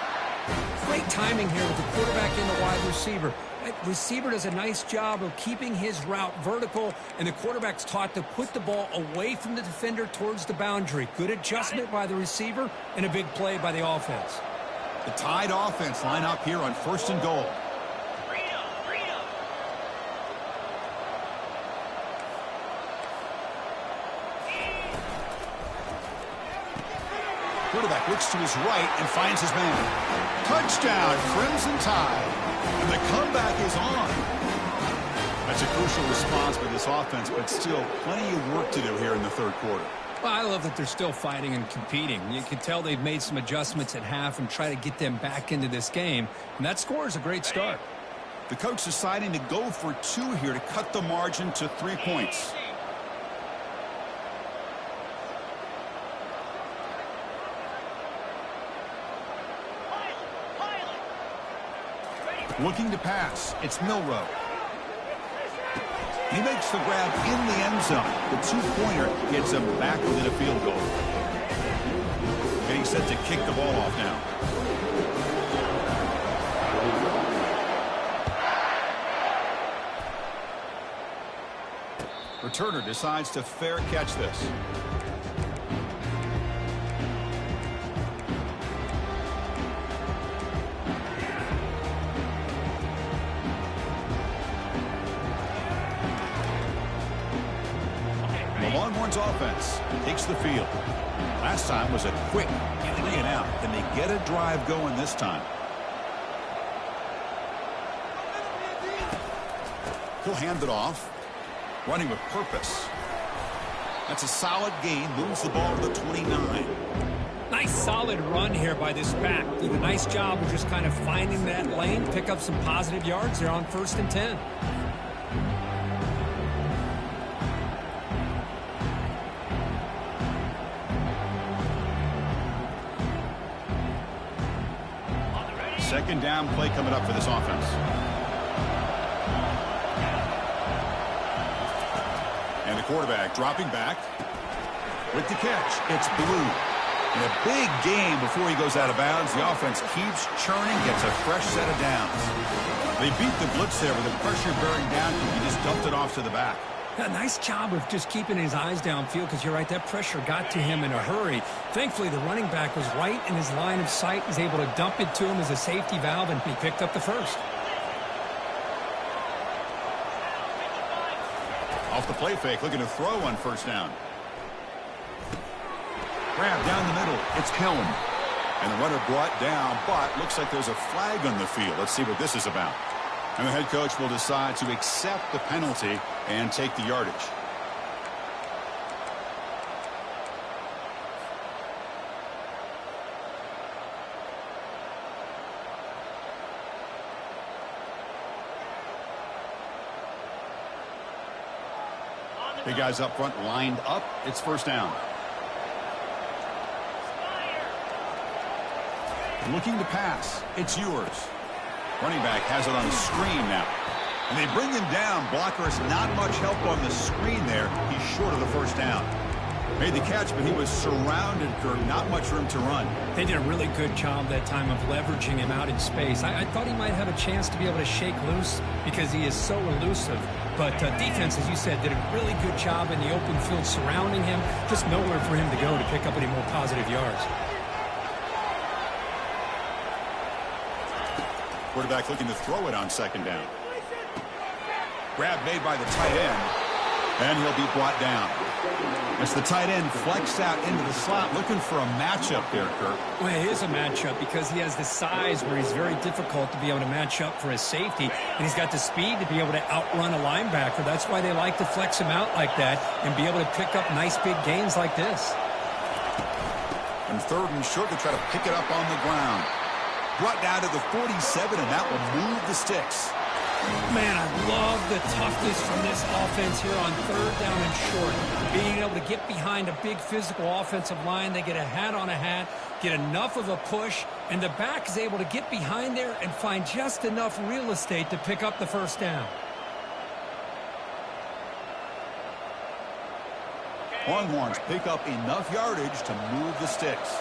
Great timing here with the quarterback and the wide receiver. That receiver does a nice job of keeping his route vertical, and the quarterback's taught to put the ball away from the defender towards the boundary. Good adjustment by the receiver and a big play by the offense. The Tide offense line up here on 1st and goal. Quarterback looks to his right and finds his man. Touchdown, Crimson Tide. And the comeback is on. That's a crucial response by this offense, but still plenty of work to do here in the third quarter. Well, I love that they're still fighting and competing. You can tell they've made some adjustments at half and try to get them back into this game. And that score is a great start. The coach deciding to go for 2 here to cut the margin to 3 points. Looking to pass. It's Milrow. He makes the grab in the end zone. The 2-pointer gets him back within a field goal. Getting set to kick the ball off now. Returner decides to fair catch this. Longhorns offense takes the field. Last time was a quick 3-and-out. Can they get a drive going this time? He'll hand it off. Running with purpose. That's a solid gain. Moves the ball to the 29. Nice solid run here by this back. Did a nice job of just kind of finding that lane. Pick up some positive yards there on 1st and 10. Second down play coming up for this offense. And the quarterback dropping back with the catch. It's Blue. In a big game before he goes out of bounds, the offense keeps churning, gets a fresh set of downs. They beat the blitz there with the pressure bearing down. He just dumped it off to the back. A nice job of just keeping his eyes downfield, because you're right, that pressure got to him in a hurry. Thankfully, the running back was right in his line of sight. He's able to dump it to him as a safety valve, and he picked up the first. Off the play fake, looking to throw on first down. Grab down the middle. It's Helm. And the runner brought down, but looks like there's a flag on the field. Let's see what this is about. And the head coach will decide to accept the penalty and take the yardage. The guys up front lined up. It's first down. Looking to pass. It's yours. Running back has it on the screen now. And they bring him down. Blocker has not much help on the screen there. He's short of the first down. Made the catch, but he was surrounded, Kirk. Not much room to run. They did a really good job that time of leveraging him out in space. I thought he might have a chance to be able to shake loose because he is so elusive. But defense, as you said, did a really good job in the open field surrounding him. Just nowhere for him to go to pick up any more positive yards. Quarterback looking to throw it on second down. Grab made by the tight end, and he'll be brought down. As the tight end flexed out into the slot, looking for a matchup there, Kirk. Well, it is a matchup because he has the size where he's very difficult to be able to match up for his safety, and he's got the speed to be able to outrun a linebacker. That's why they like to flex him out like that and be able to pick up nice big gains like this. And third and short, to try to pick it up on the ground. Brought down to the 47, and that will move the sticks. Man, I love the toughness from this offense here on third down and short. Being able to get behind a big physical offensive line, they get a hat on a hat, get enough of a push, and the back is able to get behind there and find just enough real estate to pick up the first down. Longhorns pick up enough yardage to move the sticks.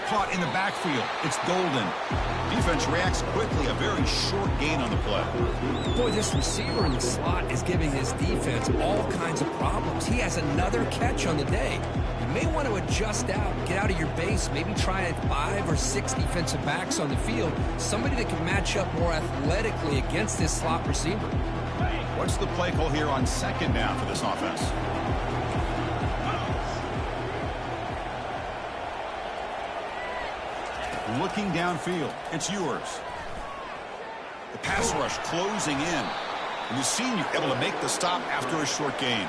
Caught in the backfield. It's Golden. Defense reacts quickly. A very short gain on the play. Boy, this receiver in the slot is giving this defense all kinds of problems. He has another catch on the day. You may want to adjust out, get out of your base, maybe try 5 or 6 defensive backs on the field. Somebody that can match up more athletically against this slot receiver. What's the play call here on second down for this offense? Looking downfield. It's yours. The pass rush closing in. And the senior able to make the stop after a short gain.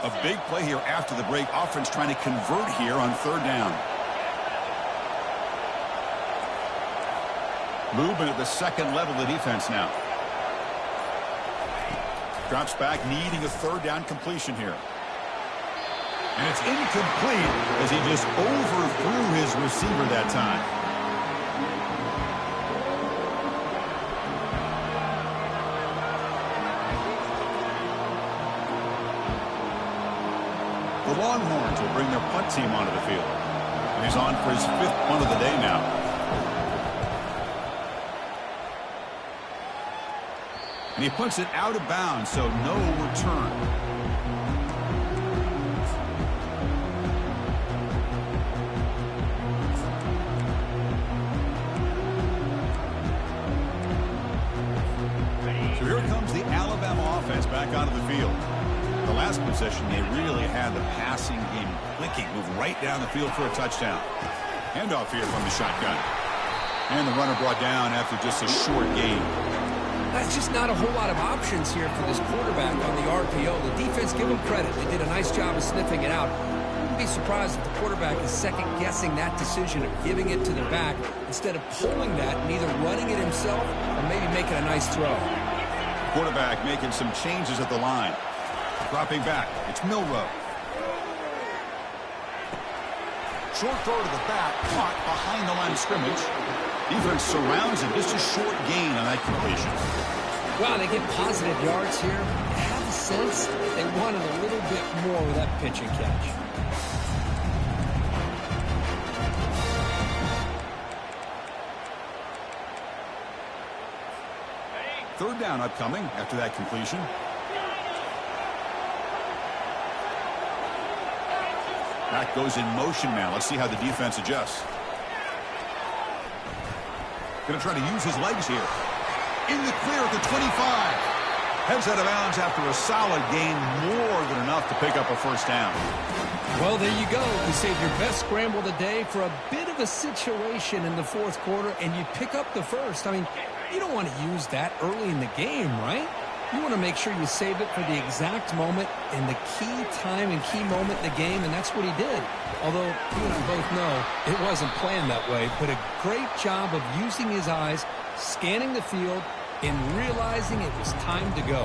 A big play here after the break. Offense trying to convert here on third down. Movement at the second level of the defense now. Drops back, needing a third down completion here. And it's incomplete as he just overthrew his receiver that time. The Longhorns will bring their punt team onto the field. And he's on for his 5th punt of the day now. And he punts it out of bounds, so no return. back onto the field. The last possession, they really had the passing game clicking. Move right down the field for a touchdown. Handoff here from the shotgun. And the runner brought down after just a short gain. That's just not a whole lot of options here for this quarterback on the RPO. The defense, give them credit. They did a nice job of sniffing it out. I wouldn't be surprised if the quarterback is second-guessing that decision of giving it to the back instead of pulling that and either running it himself or maybe making a nice throw. Quarterback making some changes at the line. Dropping back. It's Milroe. Short throw to the back. Caught behind the line of scrimmage. Defense surrounds him. Just a short gain on that completion. Wow, they get positive yards here. I have a sense they wanted a little bit more with that pitch and catch. Third down upcoming after that completion. Back goes in motion now. Let's see how the defense adjusts. Going to try to use his legs here. In the clear at the 25. Heads out of bounds after a solid gain, more than enough to pick up a first down. Well, there you go. You save your best scramble today for a bit of a situation in the fourth quarter, and you pick up the first. I mean, you don't want to use that early in the game, right? You want to make sure you save it for the exact moment and the key time and key moment in the game, and that's what he did. Although, you and I both know it wasn't planned that way, but a great job of using his eyes, scanning the field, and realizing it was time to go.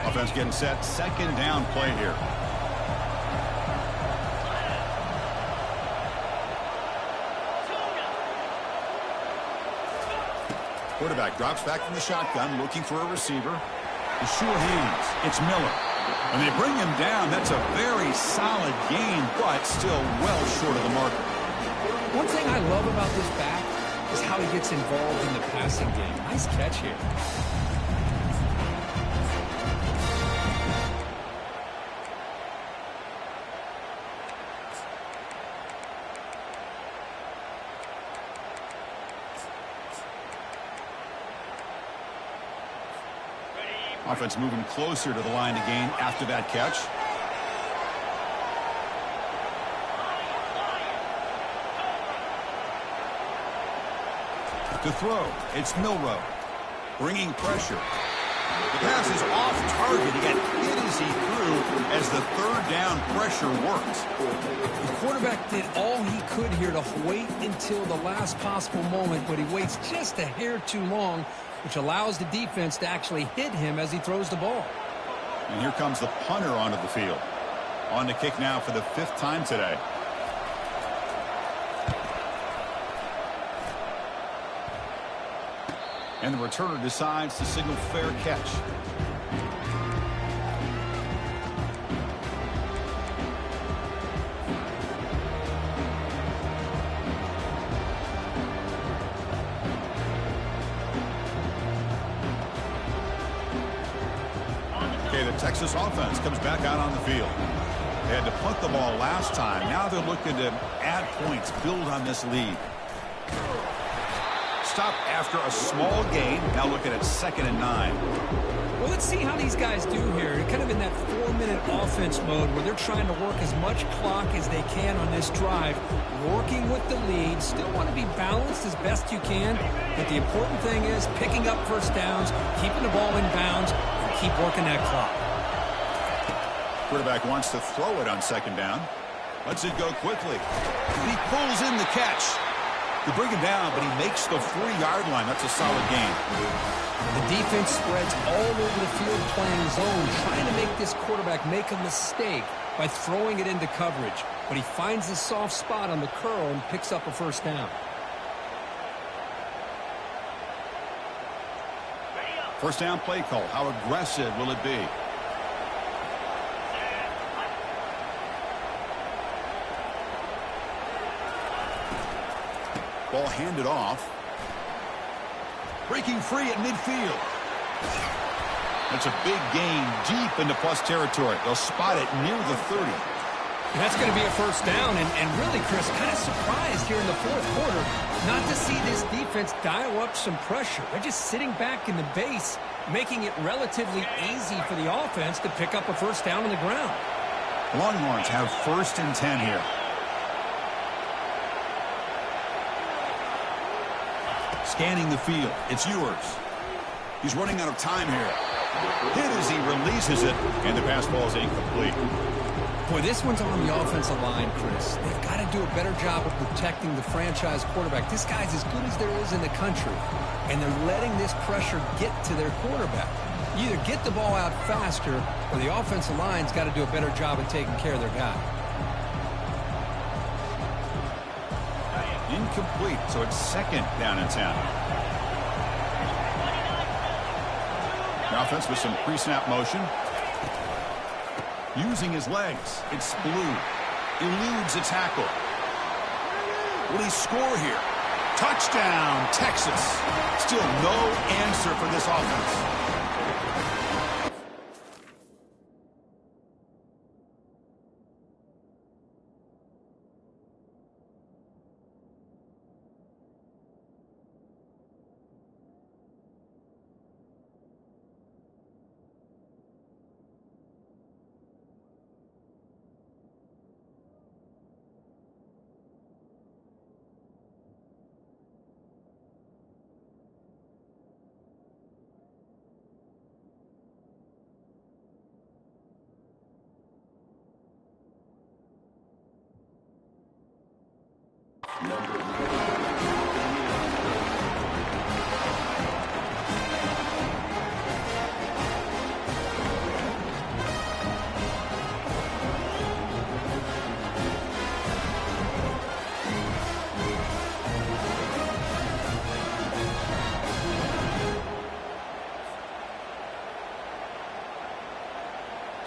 Offense getting set. Second down play here. Quarterback drops back from the shotgun, looking for a receiver. The sure hands. It's Miller. When they bring him down, that's a very solid gain, but still well short of the marker. One thing I love about this back is how he gets involved in the passing game. Nice catch here. Offense moving closer to the line to gain after that catch. To throw, it's Milroe. Bringing pressure. The pass is off target. He got hit as he threw as the third down pressure worked. The quarterback did all he could here to wait until the last possible moment, but he waits just a hair too long, which allows the defense to actually hit him as he throws the ball. And here comes the punter onto the field. On to kick now for the fifth time today. And the returner decides to signal fair catch. Okay, the Texas offense comes back out on the field. They had to punt the ball last time. Now they're looking to add points, build on this lead. Stop after a small gain. Now looking at 2nd and 9. Well, let's see how these guys do here. Kind of in that 4-minute offense mode where they're trying to work as much clock as they can on this drive, working with the lead. Still want to be balanced as best you can, but the important thing is picking up first downs, keeping the ball in bounds, and keep working that clock. Quarterback wants to throw it on 2nd down. Lets it go quickly. He pulls in the catch. They bring him down, but he makes the 4-yard line. That's a solid gain. The defense spreads all over the field playing zone, trying to make this quarterback make a mistake by throwing it into coverage. But he finds the soft spot on the curl and picks up a first down. First down play call. How aggressive will it be? Ball handed off. Breaking free at midfield. That's a big gain deep into plus territory. They'll spot it near the 30. And that's going to be a first down. And really, Chris, kind of surprised here in the fourth quarter not to see this defense dial up some pressure. They're just sitting back in the base, making it relatively easy for the offense to pick up a first down on the ground. Longhorns have 1st and 10 here. Scanning the field. It's Ewers. He's running out of time here. Hit as he releases it, and the pass ball is incomplete. Boy, this one's on the offensive line, Chris. They've got to do a better job of protecting the franchise quarterback. This guy's as good as there is in the country, and they're letting this pressure get to their quarterback. You either get the ball out faster, or the offensive line's got to do a better job of taking care of their guy. Incomplete, so it's 2nd down and 10. The offense with some pre-snap motion. Using his legs. It's Blue. Eludes a tackle. Will he score here? Touchdown, Texas. Still no answer for this offense.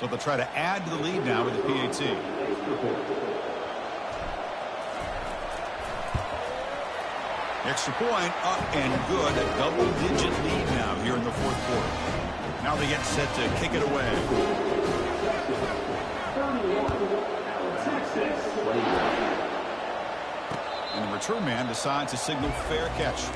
So they'll try to add to the lead now with the PAT. Extra point up and good. A double-digit lead now here in the fourth quarter. Now they get set to kick it away. And the return man decides to signal fair catch.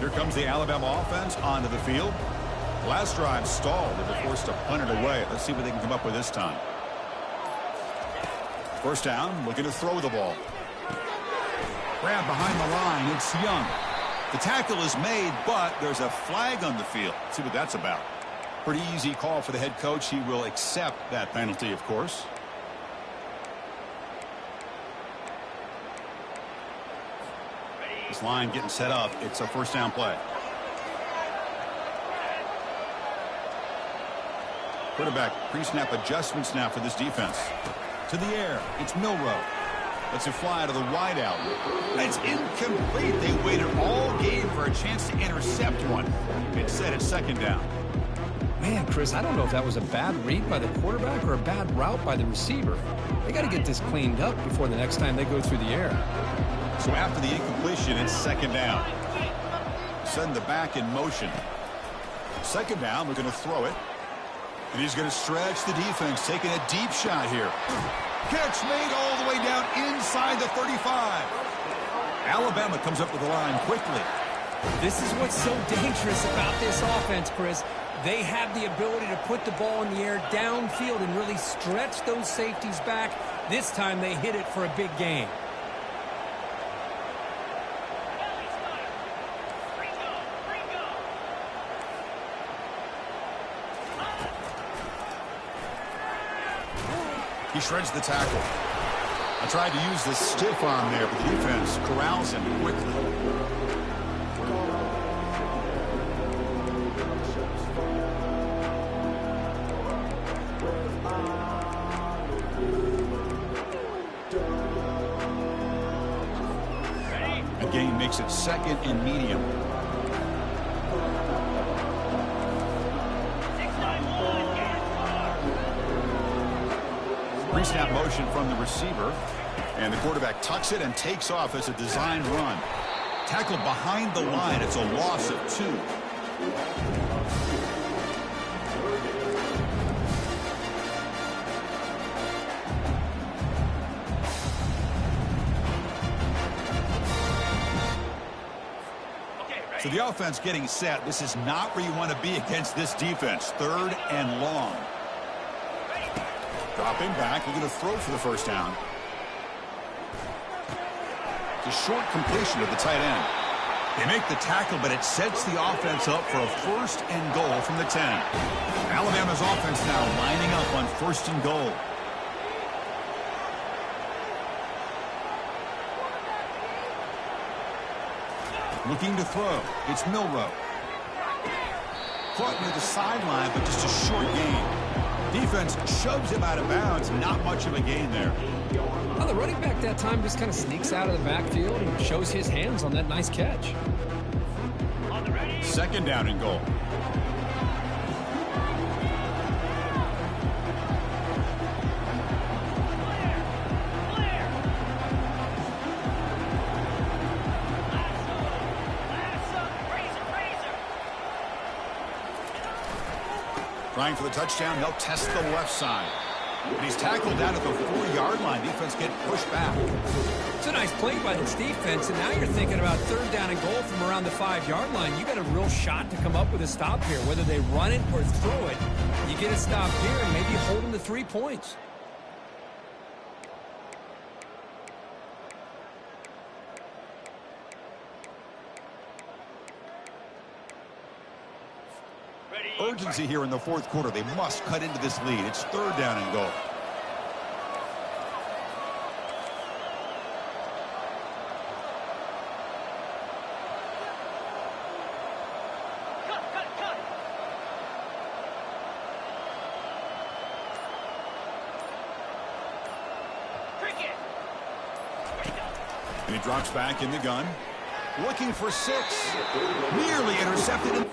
Here comes the Alabama offense onto the field. Last drive stalled. They were forced to punt it away. Let's see what they can come up with this time. First down, looking to throw the ball. Grab behind the line. It's Young. The tackle is made, but there's a flag on the field. Let's see what that's about. Pretty easy call for the head coach. He will accept that penalty, of course. This line getting set up. It's a first down play. Quarterback pre-snap adjustments now for this defense. To the air. It's Milroe. Lets it fly to the wide out. It's incomplete. They waited all game for a chance to intercept one. Instead, it's second down. Man, Chris, I don't know if that was a bad read by the quarterback or a bad route by the receiver. They got to get this cleaned up before the next time they go through the air. So after the incompletion, it's second down. Send the back in motion. Second down, we're going to throw it. And he's going to stretch the defense, taking a deep shot here. Catch made all the way down inside the 35. Alabama comes up with the line quickly. This is what's so dangerous about this offense, Chris. They have the ability to put the ball in the air downfield and really stretch those safeties back. This time they hit it for a big gain. He shreds the tackle. I tried to use the stiff arm there, but the defense corrals him quickly. The gain makes it second and medium. Pre-snap motion from the receiver. And the quarterback tucks it and takes off as a designed run. Tackled behind the line. It's a loss of 2. So the offense getting set. This is not where you want to be against this defense. 3rd and long. Dropping back, looking to throw for the first down. The short completion of the tight end. They make the tackle, but it sets the offense up for a 1st and goal from the 10. Alabama's offense now lining up on 1st and goal. Looking to throw. It's Milroe. Caught near the sideline, but just a short gain. Defense shoves him out of bounds. Not much of a gain there. Well, the running back that time just kind of sneaks out of the backfield and shows his hands on that nice catch. 2nd down and goal. Trying for the touchdown, they'll test the left side. And he's tackled down at the 4-yard line. Defense getting pushed back. It's a nice play by this defense, and now you're thinking about 3rd down and goal from around the 5-yard line. You got a real shot to come up with a stop here. Whether they run it or throw it, you get a stop here and maybe hold them to 3 points. Urgency here in the 4th quarter. They must cut into this lead. It's 3rd down and goal. Cut. Cricket. And he drops back in the gun. Looking for 6. Nearly intercepted.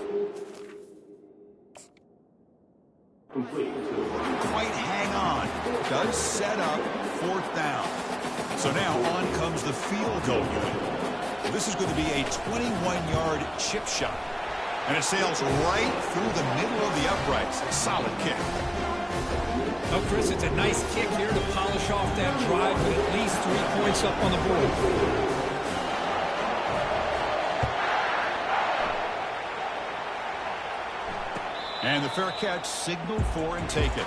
Quite hang on. Does set up 4th down. So now on comes the field goal unit. This is going to be a 21-yard chip shot. And it sails right through the middle of the uprights. Solid kick. Oh, Chris, it's a nice kick here to polish off that drive with at least 3 points up on the board. And the fair catch, signal for and take it.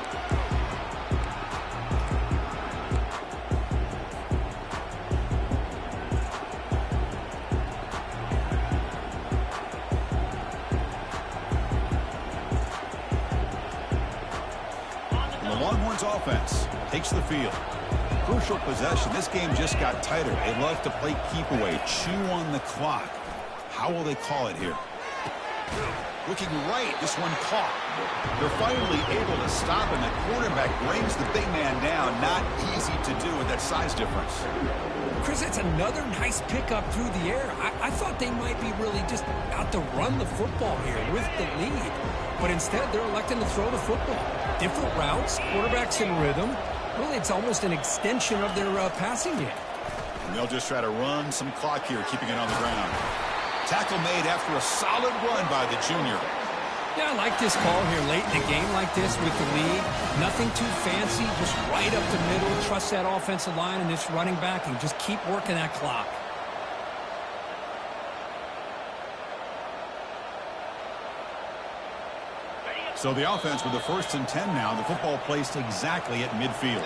And the Longhorns offense takes the field. Crucial possession. This game just got tighter. They love to play keep away, chew on the clock. How will they call it here? Looking right, this one caught. They're finally able to stop, and the quarterback brings the big man down. Not easy to do with that size difference. Chris, it's another nice pickup through the air. I thought they might be really just out to run the football here with the lead. But instead, they're electing to throw the football. Different routes, quarterbacks in rhythm. Really, it's almost an extension of their passing game. And they'll just try to run some clock here, keeping it on the ground. Tackle made after a solid run by the junior. Yeah, I like this call here late in a game like this with the lead. Nothing too fancy, just right up the middle. Trust that offensive line and this running back and just keep working that clock. So the offense with the 1st and 10 now. The football placed exactly at midfield.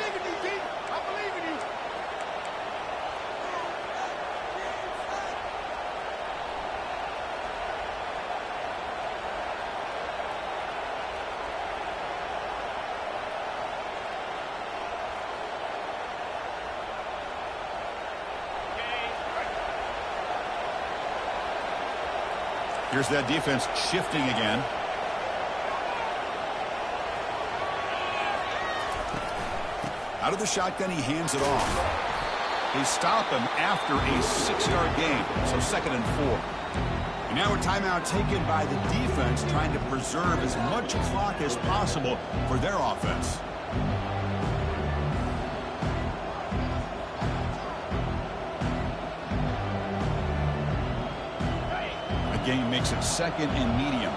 Here's that defense shifting again. Out of the shotgun, he hands it off. They stop him after a 6-yard gain, so 2nd and 4. And now a timeout taken by the defense, trying to preserve as much clock as possible for their offense. gain makes it 2nd and medium.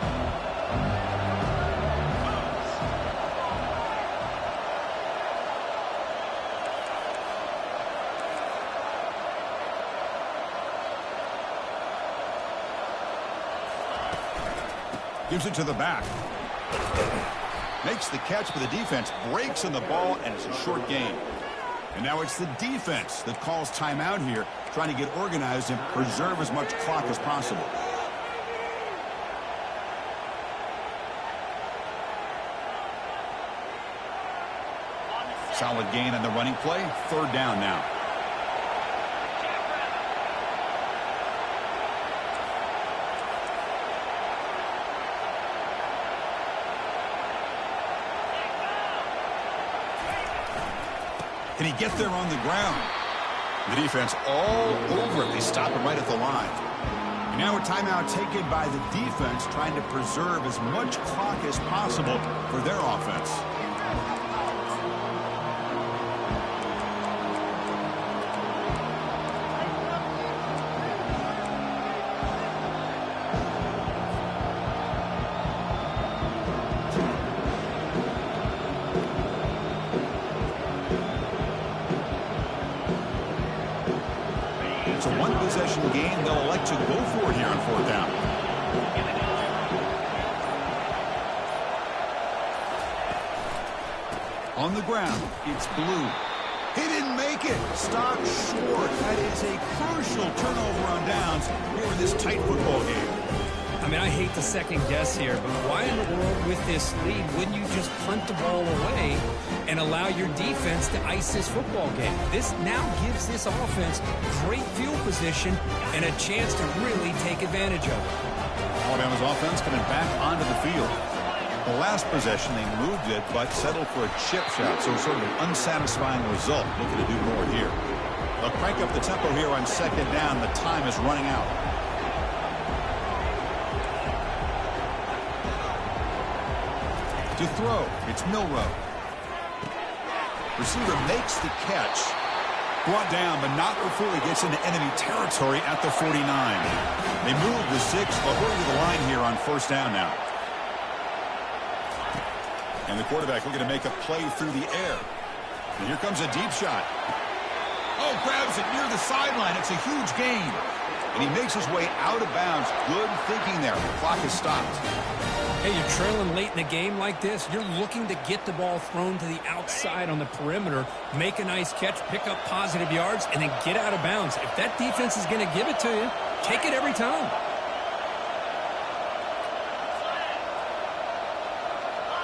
Gives it to the back. Makes the catch, but the defense breaks on the ball, and it's a short gain. And now it's the defense that calls timeout here, trying to get organized and preserve as much clock as possible. Solid gain on the running play. 3rd down now. Can he get there on the ground? The defense all over it. They stop him right at the line. And now a timeout taken by the defense, trying to preserve as much clock as possible for their offense. It's a one-possession game they'll elect to go for here on 4th down. On the ground, it's Blue. He didn't make it. Stopped short. That is a crucial turnover on downs here in this tight football game. I mean, I hate to second guess here, but why in the world with this lead wouldn't you just punt the ball away and allow your defense to ice this football game? This now gives this offense great field position and a chance to really take advantage of it. Alabama's offense coming back onto the field. The last possession, they moved it, but settled for a chip shot, so sort of an unsatisfying result. Looking to do more here. They'll crank up the tempo here on 2nd down. The time is running out. To throw, it's Milroe. Receiver makes the catch. Brought down, but not before he gets into enemy territory at the 49. They move the 6, but we're to the line here on 1st down now. And the quarterback looking to make a play through the air. And here comes a deep shot. Oh, grabs it near the sideline. It's a huge gain. And he makes his way out of bounds. Good thinking there. The clock is stopped. Hey, you're trailing late in a game like this. You're looking to get the ball thrown to the outside on the perimeter, make a nice catch, pick up positive yards, and then get out of bounds. If that defense is going to give it to you, take it every time.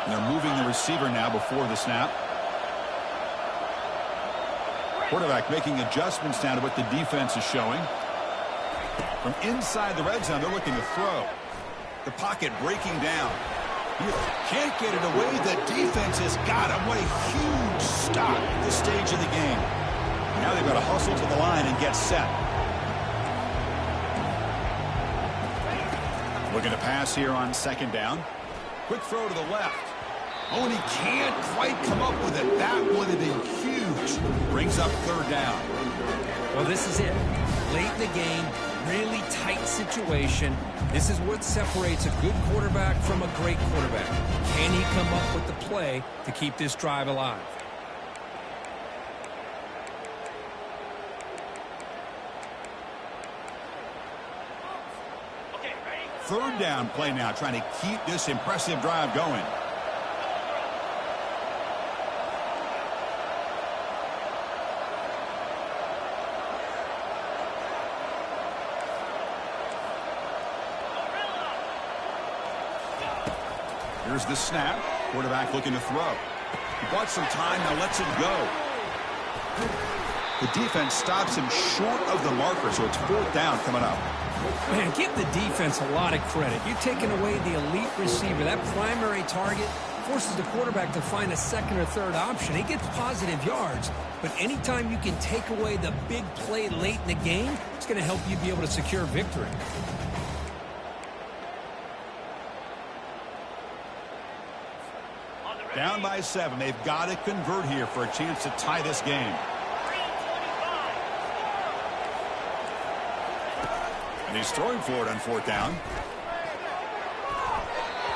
And they're moving the receiver now before the snap. Quarterback making adjustments now to what the defense is showing. From inside the red zone, they're looking to throw. The pocket breaking down. You can't get it away. The defense has got him. What a huge stop at this stage of the game. Now they've got to hustle to the line and get set. Looking to pass here on 2nd down. Quick throw to the left. Oh, and he can't quite come up with it. That would have been huge. Brings up 3rd down. Well, this is it. Late in the game, really tight situation. This is what separates a good quarterback from a great quarterback. Can he come up with the play to keep this drive alive? Okay, ready? 3rd down play now, trying to keep this impressive drive going. Here's the snap. Quarterback looking to throw. He bought some time, now lets it go. The defense stops him short of the marker, so it's 4th down coming up. Man, give the defense a lot of credit. You're taking away the elite receiver. That primary target forces the quarterback to find a 2nd or 3rd option. He gets positive yards, but anytime you can take away the big play late in the game, it's going to help you be able to secure victory. Down by 7. They've got to convert here for a chance to tie this game. And he's throwing for it on 4th down.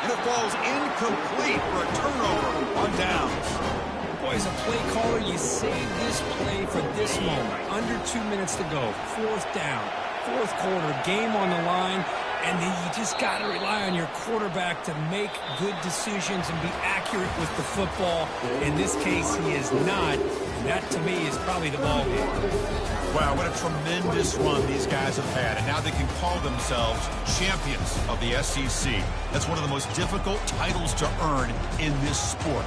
And it falls incomplete for a turnover on downs. Boy, as a play caller, you save this play for this moment. Under 2 minutes to go. 4th down. 4th quarter. Game on the line. And then you just got to rely on your quarterback to make good decisions and be accurate with the football. In this case, he is not. And that, to me, is probably the ball game. Wow, what a tremendous run these guys have had. And now they can call themselves champions of the SEC. That's one of the most difficult titles to earn in this sport.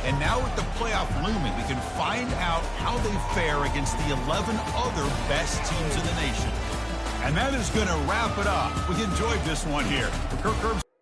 And now with the playoff looming, we can find out how they fare against the 11 other best teams in the nation. And that is going to wrap it up. We enjoyed this one here. For Kirk Herbst.